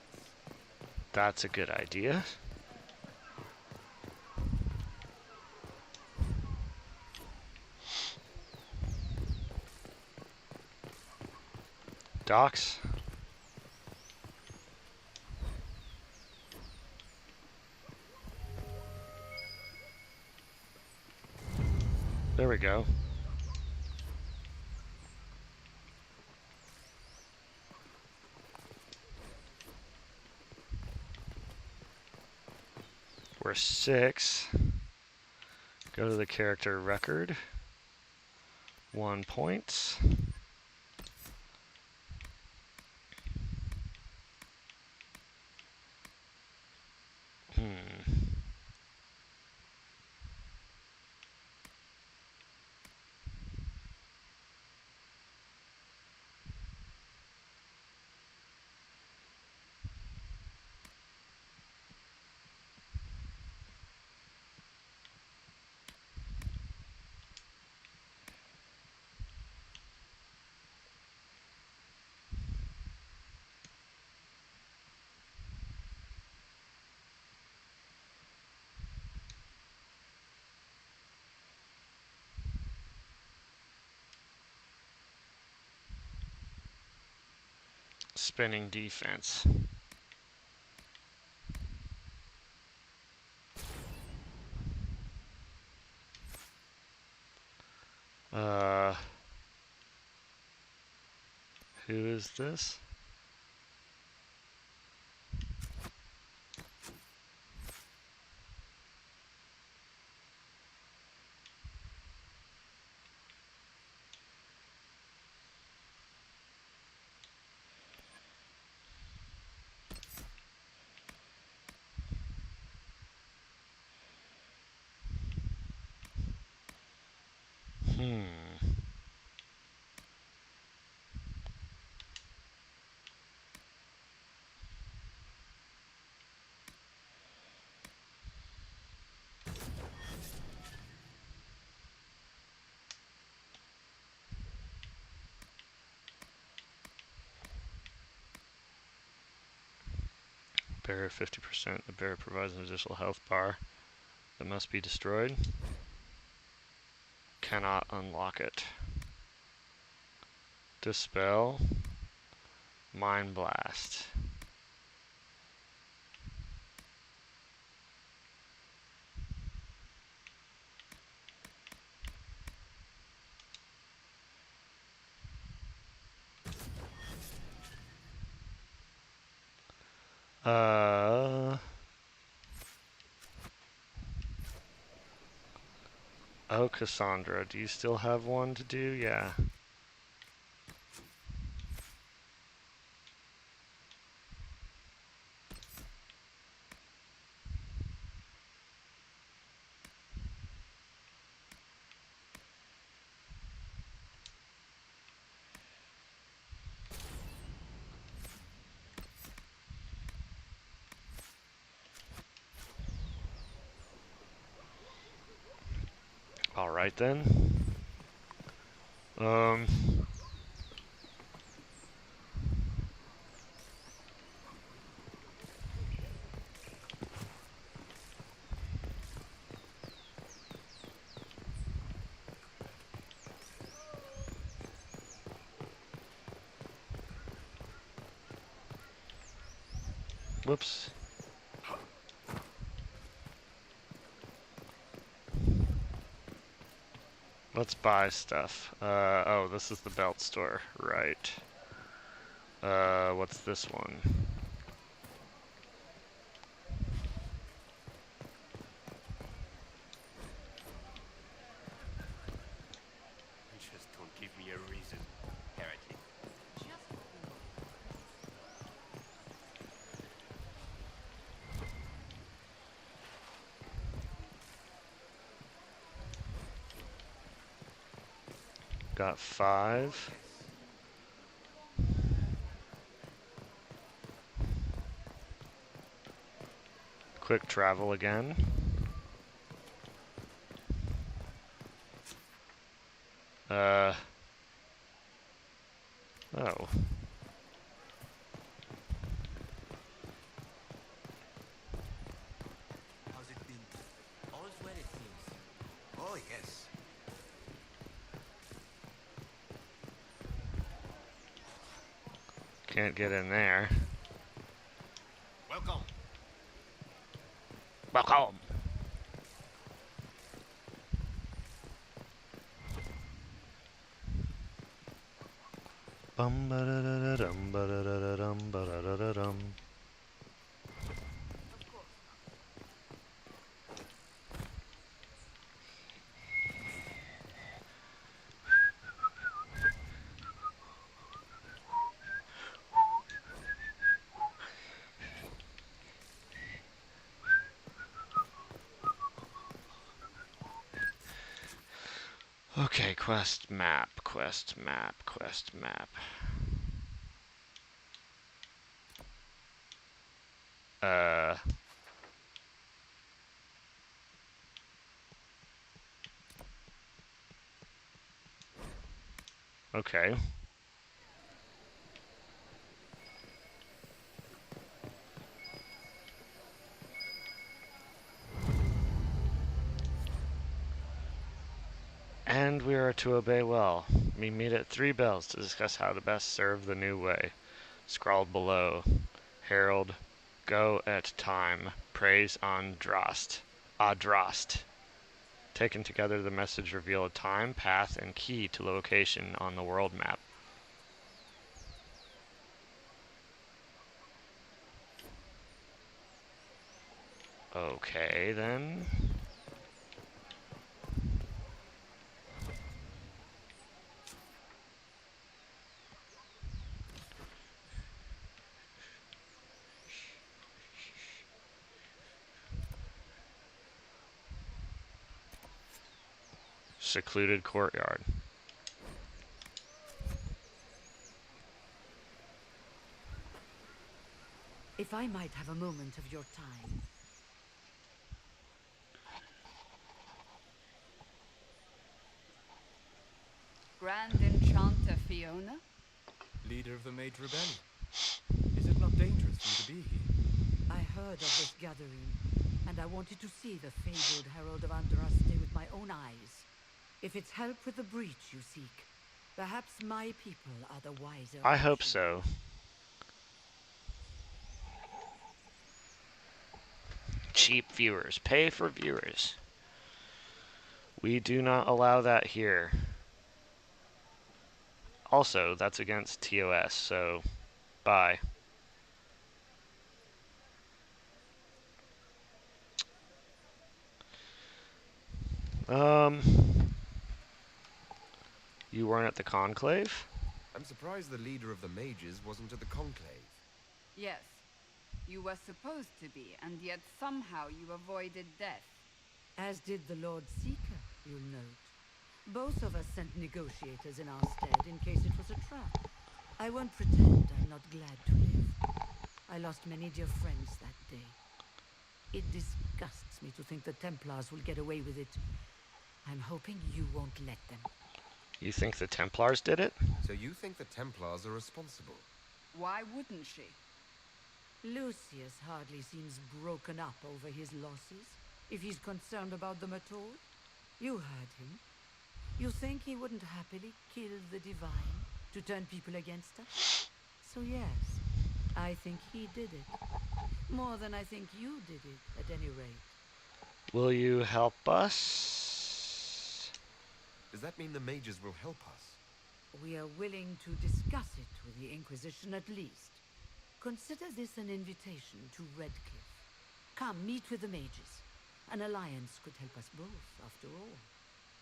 S1: That's a good idea. Docks. There we go. We're 6. Go to the character record. 1 point. Spinning defense. Who is this? Barrier 50%. The barrier provides an additional health bar that must be destroyed. Cannot unlock it. Dispel. Mind Blast. Oh, Cassandra, do you still have one to do? Yeah. Alright then. Whoops. Let's buy stuff. Oh, this is the belt store, right. What's this one?
S18: Just don't give me a reason, heretic.
S1: Got 5. Quick travel again. Oh.
S17: How's it been?
S18: All's well, it seems.
S17: Oh, yes.
S1: Can't get in there.
S18: Welcome.
S1: Welcome. Bum ba da da da dum ba da da da dum ba da da da dum. Okay, quest map, quest map, quest map. Okay. And we are to obey well. We meet at 3 bells to discuss how to best serve the new way. Scrawled below. Herald, go at time. Praise on Drost. Adrost. Taken together, the message reveal a time, path, and key to location on the world map. Okay, then. Secluded courtyard.
S11: If I might have a moment of your time.
S13: Grand Enchanter Fiona?
S3: Leader of the Mage Rebellion. Is it not dangerous for you to be here?
S11: I
S19: heard of this gathering, and I wanted to see the fabled Herald of Andraste with my own eyes. If it's help with the breach you seek, perhaps my people are the wiser.
S1: I hope so. Cheap viewers. Pay for viewers. We do not allow that here. Also, that's against TOS, so bye. You weren't at the conclave?
S7: I'm surprised the leader of the mages wasn't at the conclave.
S13: Yes. You were supposed to be, and yet somehow you avoided death.
S19: As did the Lord Seeker, you'll note. Both of us sent negotiators in our stead in case it was a trap. I won't pretend I'm not glad to live. I lost many dear friends that day. It disgusts me to think the Templars will get away with it. I'm hoping you won't let them.
S1: You think the Templars did it?
S7: So you think the Templars are responsible?
S13: Why wouldn't she?
S19: Lucius hardly seems broken up over his losses, if he's concerned about them at all. You heard him. You think he wouldn't happily kill the Divine to turn people against us? So yes, I think he did it. More than I think you did it, at any rate.
S1: Will you help us?
S7: Does that mean the mages will help us?
S19: We are willing to discuss it with the Inquisition at least. Consider this an invitation to Redcliffe. Come, meet with the mages. An alliance could help us both, after all.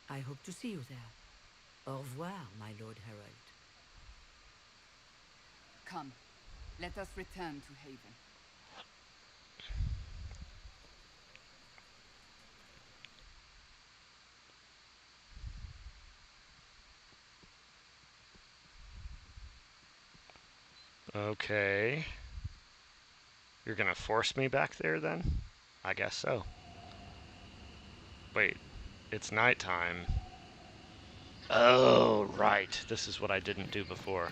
S19: I hope to see you there. Au revoir, my Lord Herald.
S13: Come, let us return to Haven.
S1: Okay. You're gonna force me back there then? I guess so. Wait, it's nighttime. Oh, right. This is what I didn't do before.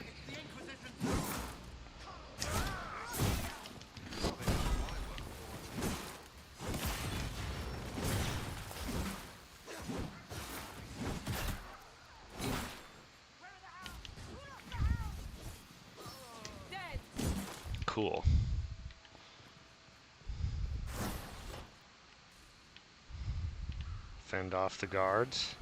S1: Cool. Fend off the guards.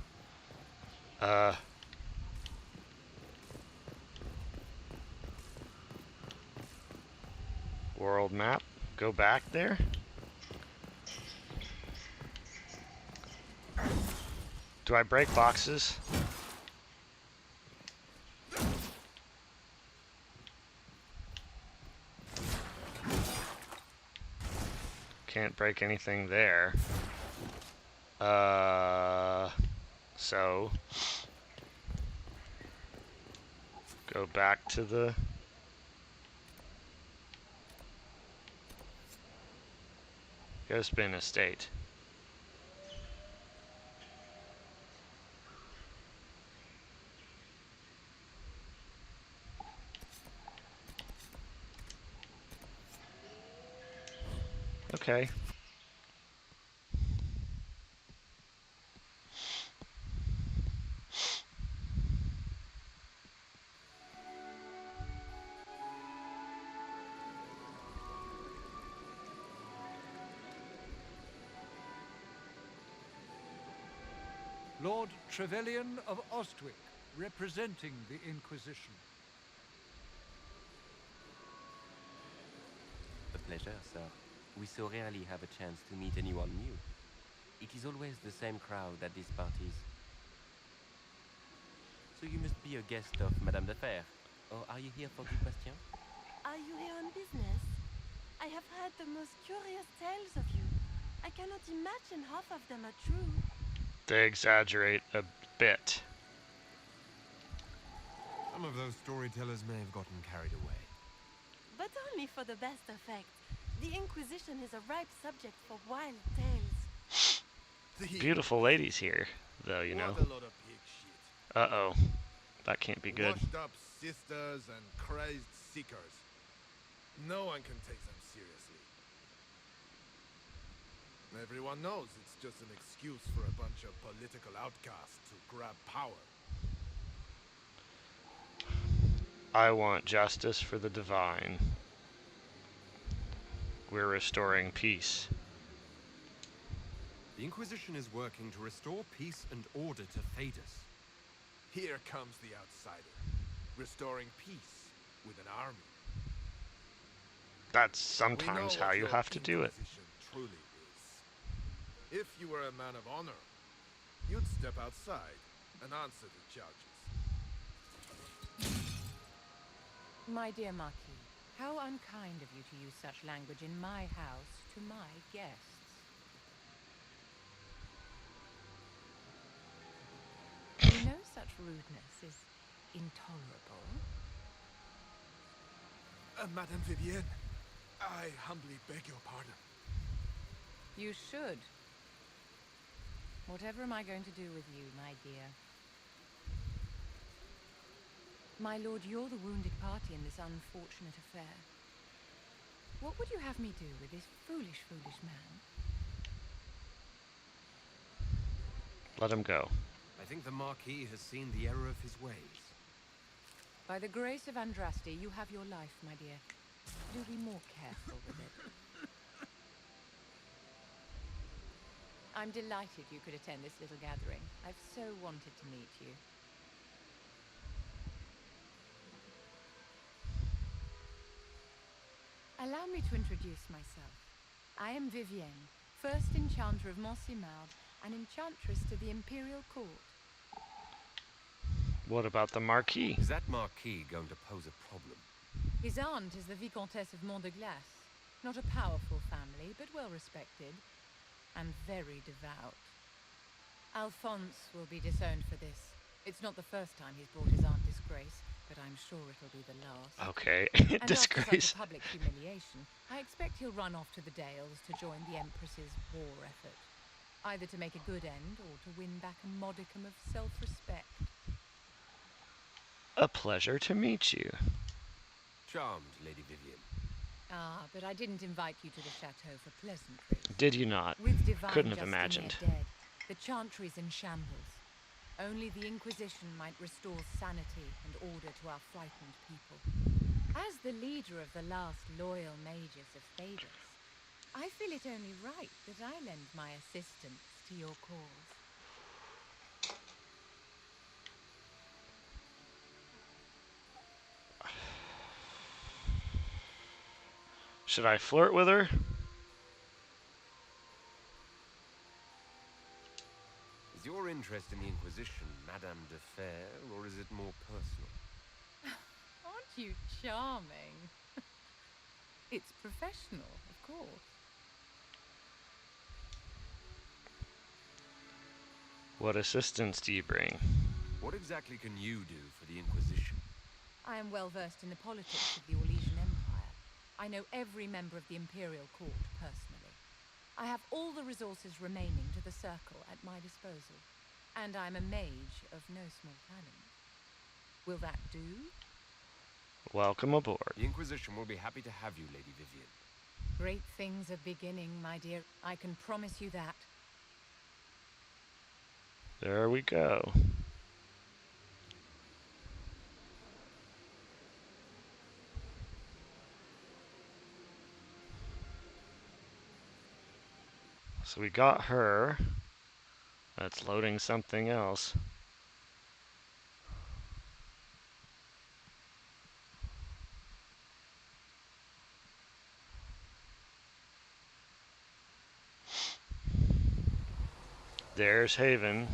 S1: World map. Go back there. Do I break boxes? Can't break anything there. So go back to the Ghostbin estate. Okay.
S9: Lord Trevelyan of Ostwick, representing the Inquisition.
S18: A pleasure, sir. We so rarely have a chance to meet anyone new. It is always the same crowd at these parties. So you must be a guest of Madame de Fer. Or are you here for Guy Bastien?
S12: Are you here on business? I have heard the most curious tales of you. I cannot imagine half of them are true.
S1: They exaggerate a bit.
S7: Some of those storytellers may have gotten carried away.
S12: But only for the best effect. The Inquisition is a ripe subject for wild tales.
S1: Beautiful ladies here, though, you know.
S17: What a lot of pig shit.
S1: Uh-oh. That can't be good.
S17: Washed up sisters and crazed seekers. No one can take them seriously.
S14: Everyone knows it's just an excuse for a bunch of political outcasts to grab power.
S1: I want justice for the divine. We're restoring peace.
S7: The Inquisition is working to restore peace and order to Phaedus.
S14: Here comes the outsider, restoring peace with an army.
S1: That's sometimes how you have to do it.
S14: Truly is. If you were a man of honor, you'd step outside and answer the charges.
S11: My dear Marquis, how unkind of you to use such language in my house to my guests. You know such rudeness is intolerable.
S14: Madame Vivienne, I humbly beg your pardon.
S11: You should. Whatever am I going to do with you, my dear? My lord, you're the wounded party in this unfortunate affair. What would you have me do with this foolish, foolish man?
S1: Let him go.
S7: I think the Marquis has seen the error of his ways.
S11: By the grace of Andraste, you have your life, my dear. Do be more careful with it. I'm delighted you could attend this little gathering. I've so wanted to meet you. Allow me to introduce myself. I am Vivienne, first enchanter of Montsimard and enchantress to the Imperial Court.
S1: What about the Marquis?
S7: Is that Marquis going to pose a problem?
S11: His aunt is the Vicomtesse of Mont de Glace. Not a powerful family, but well respected. And very devout. Alphonse will be disowned for this. It's not the first time he's brought his aunt disgrace, but I'm sure it'll be the last.
S1: Okay,
S11: and
S1: disgrace.
S11: After such a public humiliation, I expect he'll run off to the Dales to join the Empress's war effort. Either to make a good end, or to win back a modicum of self-respect.
S1: A pleasure to meet you.
S7: Charmed, Lady Vivienne.
S11: Ah, but I didn't invite you to the chateau for pleasantries.
S1: Did you not?
S11: With divine
S1: Couldn't have
S11: Justinia
S1: imagined.
S11: dead, the Chantry's in shambles. Only the Inquisition might restore sanity and order to our frightened people. As the leader of the last loyal mages of Phaedus, I feel it only right that I lend my assistance to your cause.
S1: Should I flirt with her?
S7: Is your interest in the Inquisition Madame de Fer, or is it more personal?
S11: Aren't you charming? It's professional, of course.
S1: What assistance do you bring?
S7: What exactly can you do for the Inquisition?
S11: I am well versed in the politics of the Orlesian Empire. I know every member of the Imperial Court personally. I have all the resources remaining to the Circle at my disposal. And I'm a mage of no small talent. Will that do?
S1: Welcome aboard.
S7: The Inquisition will be happy to have you, Lady Vivienne.
S11: Great things are beginning, my dear. I can promise you that.
S1: There we go. So we got her. That's loading something else. There's Haven.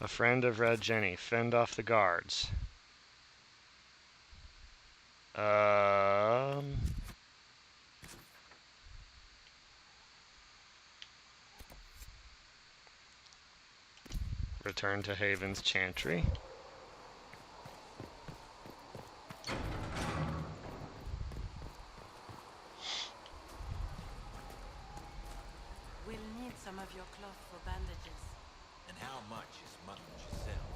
S1: A friend of Red Jenny. Fend off the guards. Return to Haven's Chantry.
S11: We'll need some of your cloth for bandages.
S16: And how much is much yourself?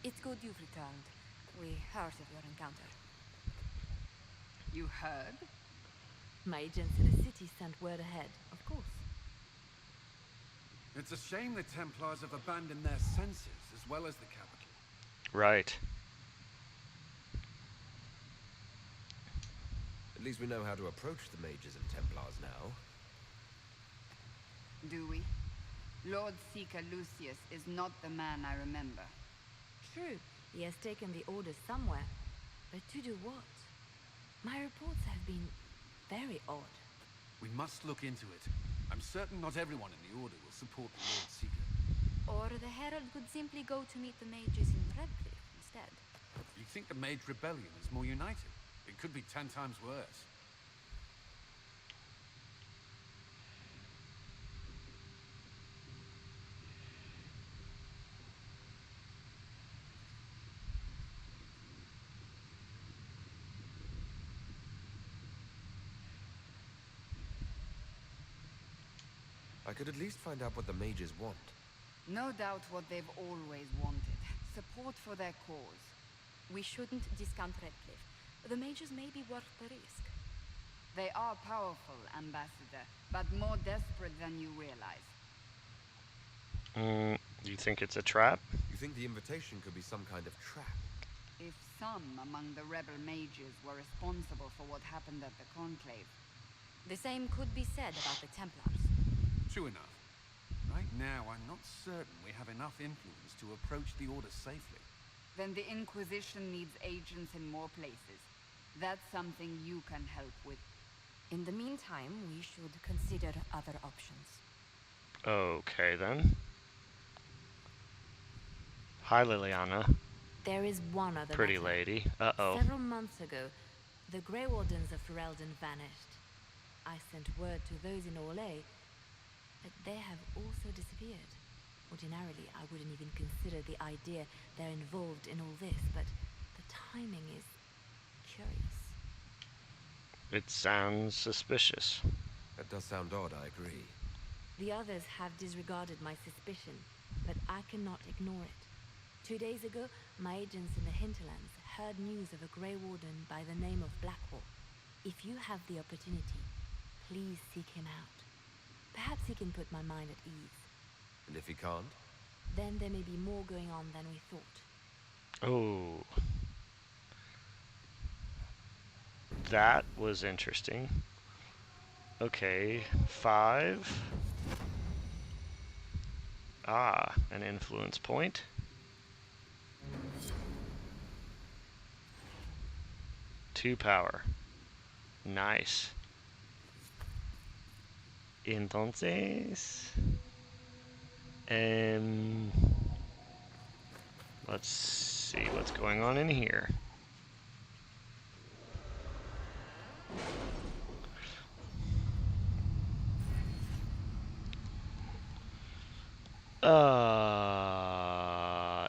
S10: It's good you've returned. We heard of your encounter.
S13: You heard?
S20: My agents in the city sent word ahead, of course.
S21: It's a shame the Templars have abandoned their senses as well as the capital.
S1: Right.
S7: At least we know how to approach the mages and Templars now.
S13: Do we? Lord Seeker Lucius is not the man I remember.
S20: True, he has taken the orders somewhere. But to do what? My reports have been very odd.
S21: We must look into it. I'm certain not everyone in the Order will support the Lord Seeker.
S10: Or the Herald could simply go to meet the mages in Redcliffe instead.
S21: You think the Mage Rebellion is more united? It could be 10 times worse.
S7: I could at least find out what the mages want.
S13: No doubt what they've always wanted. Support for their cause.
S10: We shouldn't discount Redcliffe. The mages may be worth the risk.
S13: They are powerful, Ambassador, but more desperate than you realize.
S1: You think it's a trap?
S7: You think the invitation could be some kind of trap?
S13: If some among the rebel mages were responsible for what happened at the Conclave.
S10: The same could be said about the Templars.
S21: True enough. Right now, I'm not certain we have enough influence to approach the Order safely.
S13: Then the Inquisition needs agents in more places. That's something you can help with.
S10: In the meantime, we should consider other options.
S1: Okay, then. Hi, Liliana.
S20: There is one other
S1: Pretty
S20: matter.
S1: lady. Uh-oh.
S20: Several months ago, the Grey Wardens of Ferelden vanished. I sent word to those in Orlais, but they have also disappeared. Ordinarily, I wouldn't even consider the idea they're involved in all this, but the timing is curious.
S1: It sounds suspicious.
S7: That does sound odd, I agree.
S20: The others have disregarded my suspicion, but I cannot ignore it. 2 days ago, my agents in the Hinterlands heard news of a Grey Warden by the name of Blackwall. If you have the opportunity, please seek him out. Perhaps he can put my mind at ease.
S7: And if he can't?
S20: Then there may be more going on than we thought.
S1: Oh. That was interesting. Okay, 5. Ah, an influence point. Two power. Nice. Entonces, let's see what's going on in here.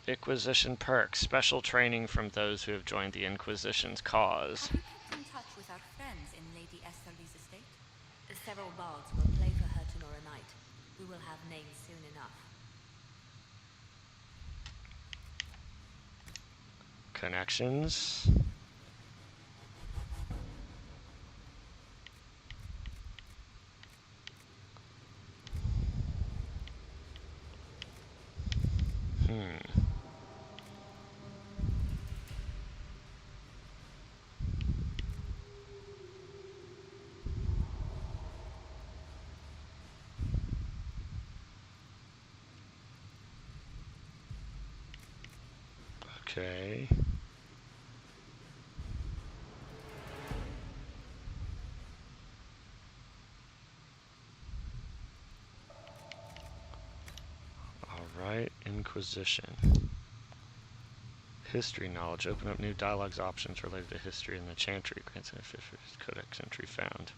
S1: Inquisition perks. Special training from those who have joined the Inquisition's cause.
S10: Have you kept in touch with our friends in Lady Esterly's estate?
S20: Several bards will play for her tomorrow night. We will have names soon enough.
S1: Connections. Okay. Alright, Inquisition. History knowledge. Open up new dialogues options related to history in the Chantry. Grants an codex entry found.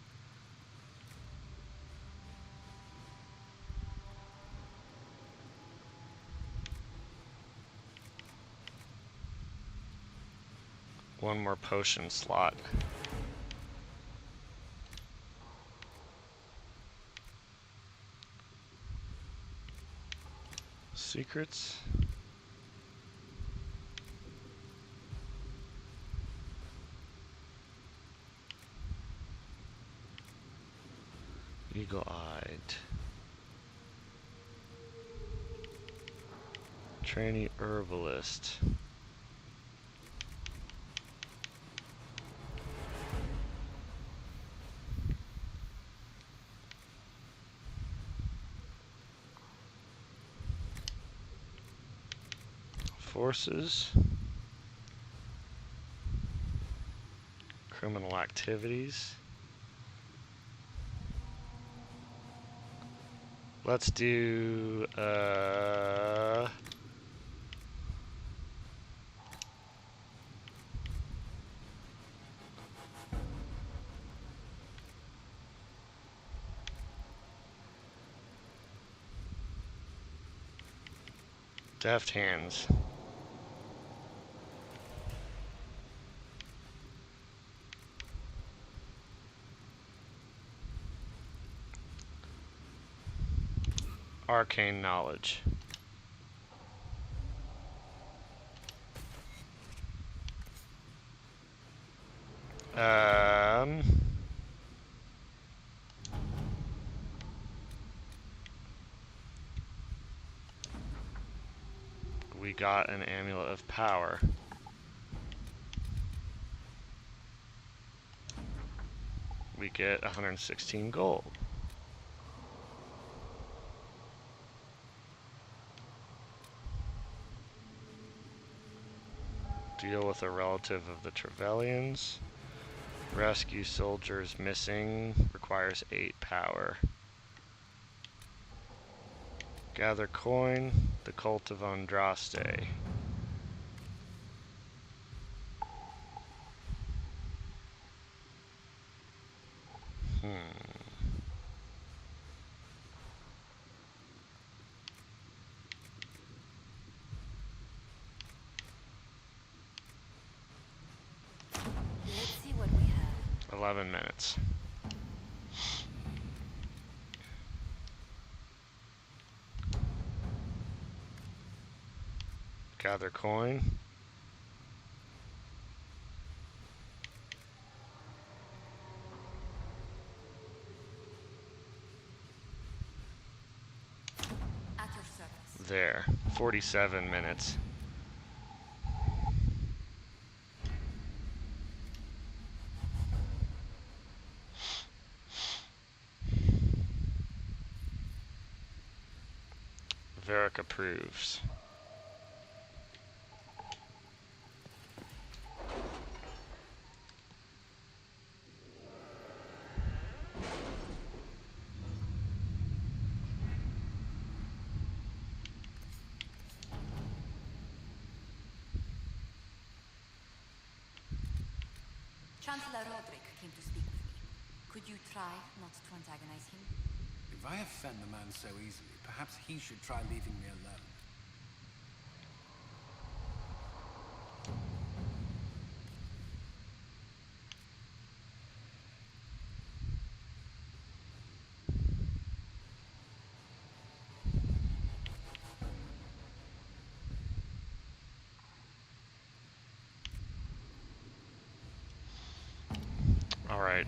S1: One more potion slot. Secrets. Eagle-eyed. Trainee herbalist. Forces. Criminal activities. Let's do, deft hands. Arcane knowledge. We got an amulet of power. We get 116 gold. Deal with a relative of the Trevelyan's. Rescue soldiers missing. Requires 8 power. Gather coin. The Cult of Andraste.
S10: Let's see what we have.
S1: 11 minutes. Gather coin.
S10: At your service.
S1: There. 47 minutes. Varric approves.
S10: Chancellor Roderick came to speak with me. Could you try not to antagonize him?
S21: If I offend the man so easily, perhaps he should try leaving me alone.
S1: All right.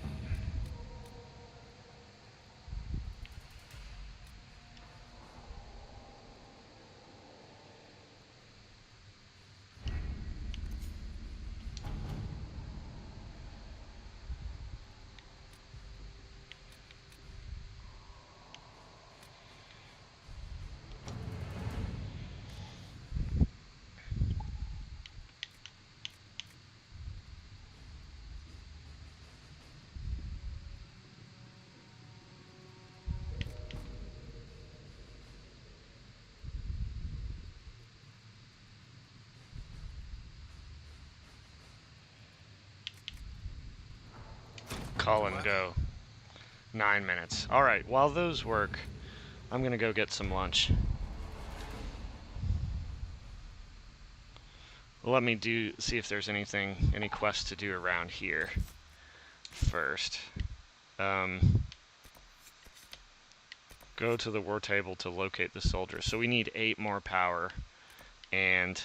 S1: Call and go. 9 minutes. All right, while those work, I'm gonna go get some lunch. Let me see if there's any quests to do around here first. Go to the war table to locate the soldier. So we need 8 more power, and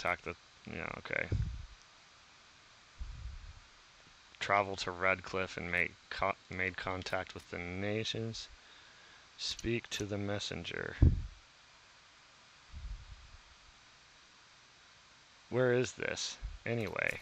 S1: contact the... Yeah, okay. Travel to Redcliffe and made contact with the nations. Speak to the messenger. Where is this, anyway?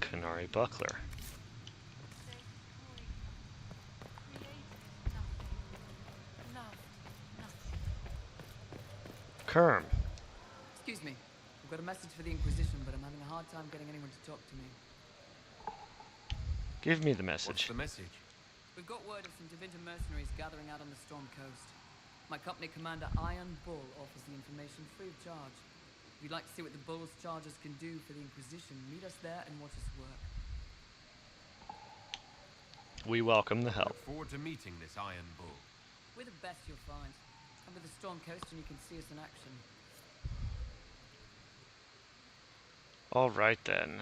S1: Canary Buckler. Kerm.
S8: Excuse me. I've got a message for the Inquisition, but I'm having a hard time getting anyone to talk to me.
S1: Give me the message.
S7: What's the message?
S8: We've got word of some Divinta mercenaries gathering out on the Storm Coast. My company commander, Iron Bull, offers the information free of charge. If you'd like to see what the Bull's charges can do for the Inquisition, meet us there and watch us work.
S1: We welcome the help.
S7: Look forward to meeting this Iron Bull.
S8: We're the best you'll find. Come to the Storm Coast and you can see us in action.
S1: All right then.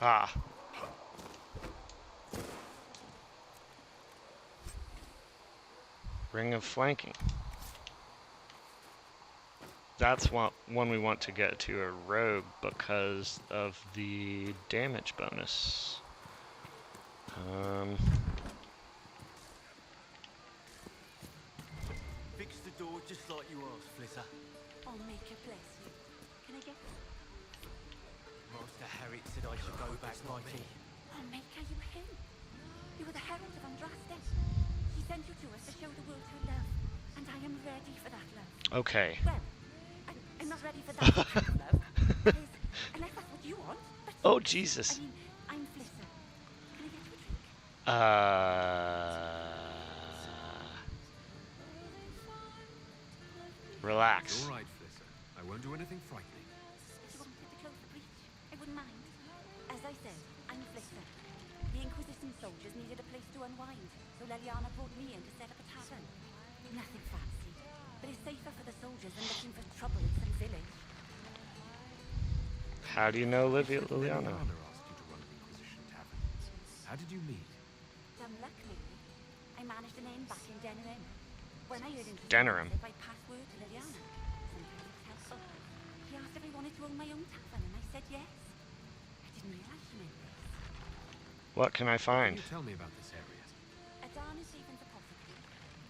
S1: Ah. Ring of flanking. That's one we want to get to a rogue because of the damage bonus.
S22: Fix the door just like you asked, Flitter.
S11: I'll make her bless you. Can I get
S22: Master Harriet said I should go back, Mighty.
S11: I'll make her you him. You were the herald of Andraste. He sent you to us to show the world her love. And I am ready for that love.
S1: Okay.
S11: Well, I'm not ready for that kind of love. Unless that's what you want. But
S1: Oh, Jesus.
S11: I mean, I'm Flitter. Can I get you a drink?
S1: Relax.
S7: It's all right, Flitter. I won't do anything frightening.
S11: If you wanted to close the breach, I wouldn't mind. As I said, I'm Flitter. The Inquisition soldiers needed a place to unwind, so Leliana brought me in to set up a tavern. Nothing fancy, but it's safer for the soldiers than looking for trouble in some village.
S1: How do you know Liliana?
S7: Liliana asked you to run an Inquisition tavern. How did you meet?
S11: Dumb luck, really. I managed an inn back in Denerim. When I heard
S1: Denerim.
S11: if I passed word to Liliana, sometimes it's helpful. He asked if I wanted to own my own tavern, and I said yes. I didn't realize she meant this.
S1: What can I find?
S7: Can you tell me about this area?
S11: Adan is Stephen's apothecary.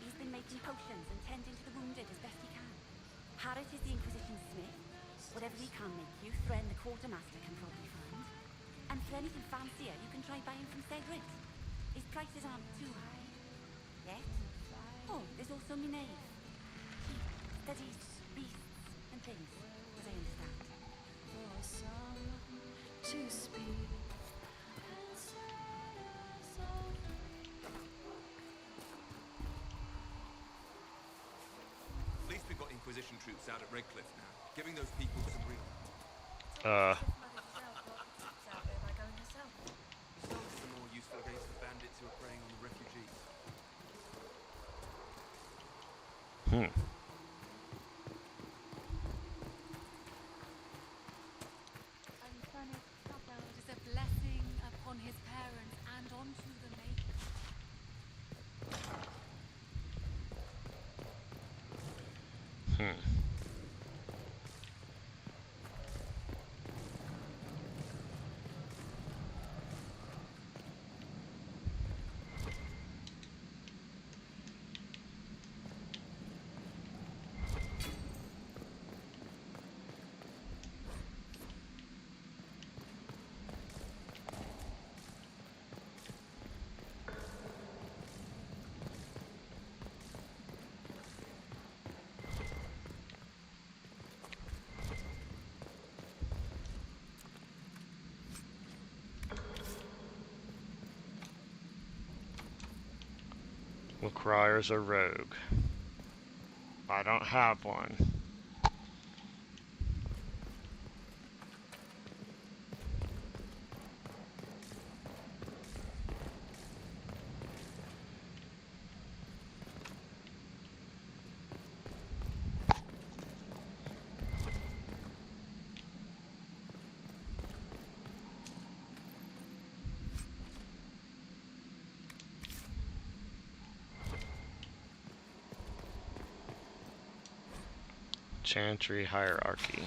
S11: He's been making potions and tending to the wounded as best he can. Harriet is the Inquisition smith. Whatever he can make you, Thren the quartermaster can probably find. And for anything fancier, you can try buying from Cedric. His prices aren't too high. Yet. Oh, there's also Minave. He studies beasts and things, as I understand. For some to speak.
S23: At least we've got Inquisition troops out at Redcliffe now, giving those people some real...
S1: Uh.
S23: Soldiers are more useful against the bandits who are preying on the refugees.
S4: It is a blessing upon his parents and onto the maker.
S1: requires a rogue. I don't have one. Chantry hierarchy.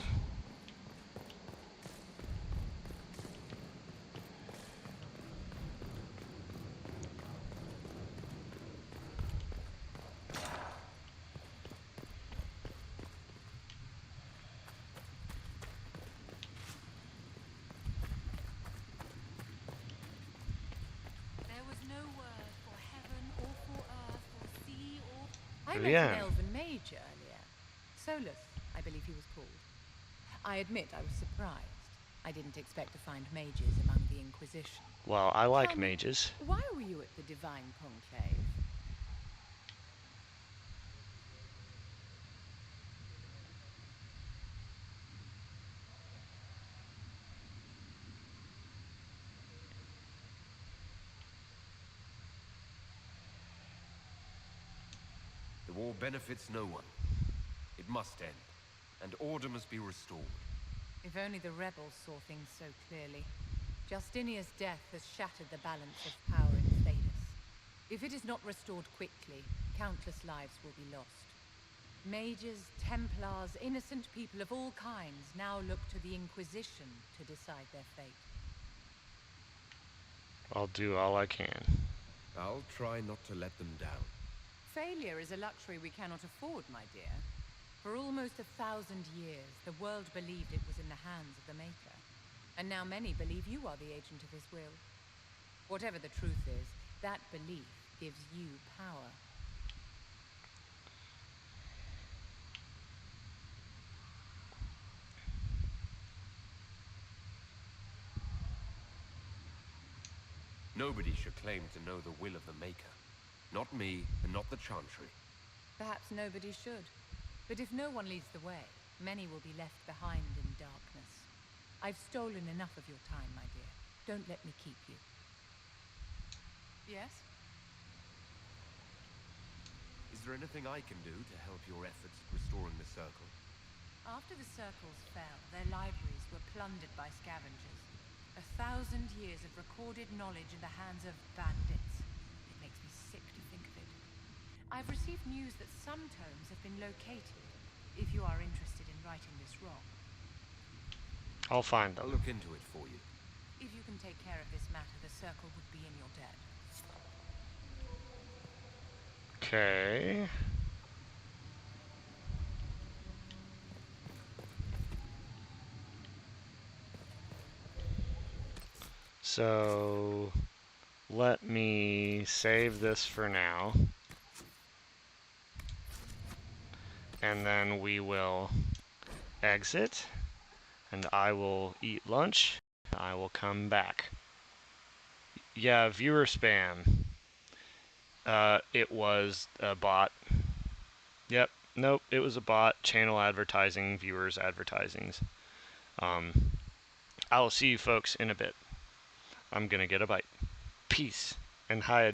S10: There was no word for heaven or for earth or sea or...
S5: I met
S1: Yeah.
S5: an elven mage earlier. Solus, I believe he was called. I admit I was surprised. I didn't expect to find mages among the Inquisition.
S1: Well, I like
S5: Tell me,
S1: mages.
S5: why were you at the Divine Conclave?
S7: The war benefits no one. It must end, and order must be restored.
S5: If only the rebels saw things so clearly. Justinia's death has shattered the balance of power in Thedas. If it is not restored quickly, countless lives will be lost. Mages, Templars, innocent people of all kinds now look to the Inquisition to decide their fate.
S1: I'll do all I can.
S7: I'll try not to let them down.
S5: Failure is a luxury we cannot afford, my dear. For almost 1,000 years, the world believed it was in the hands of the Maker. And now many believe you are the agent of his will. Whatever the truth is, that belief gives you power.
S7: Nobody should claim to know the will of the Maker. Not me, and not the Chantry.
S5: Perhaps nobody should. But if no one leads the way, many will be left behind in darkness. I've stolen enough of your time, my dear. Don't let me keep you. Yes?
S7: Is there anything I can do to help your efforts at restoring the Circle?
S5: After the circles fell, their libraries were plundered by scavengers. 1,000 years of recorded knowledge in the hands of bandits. It makes me sick to think of it. I've received news that some tomes have been located, if you are interested in righting this wrong.
S1: I'll find them.
S7: I'll look into it for you.
S5: If you can take care of this matter, the Circle would be in your debt.
S1: Okay. So let me save this for now. And then we will exit. And I will eat lunch. I will come back. Yeah, viewer spam. It was a bot. Yep. Nope. It was a bot. Channel advertising. Viewers advertisings. I will see you folks in a bit. I'm gonna get a bite. Peace. And hi.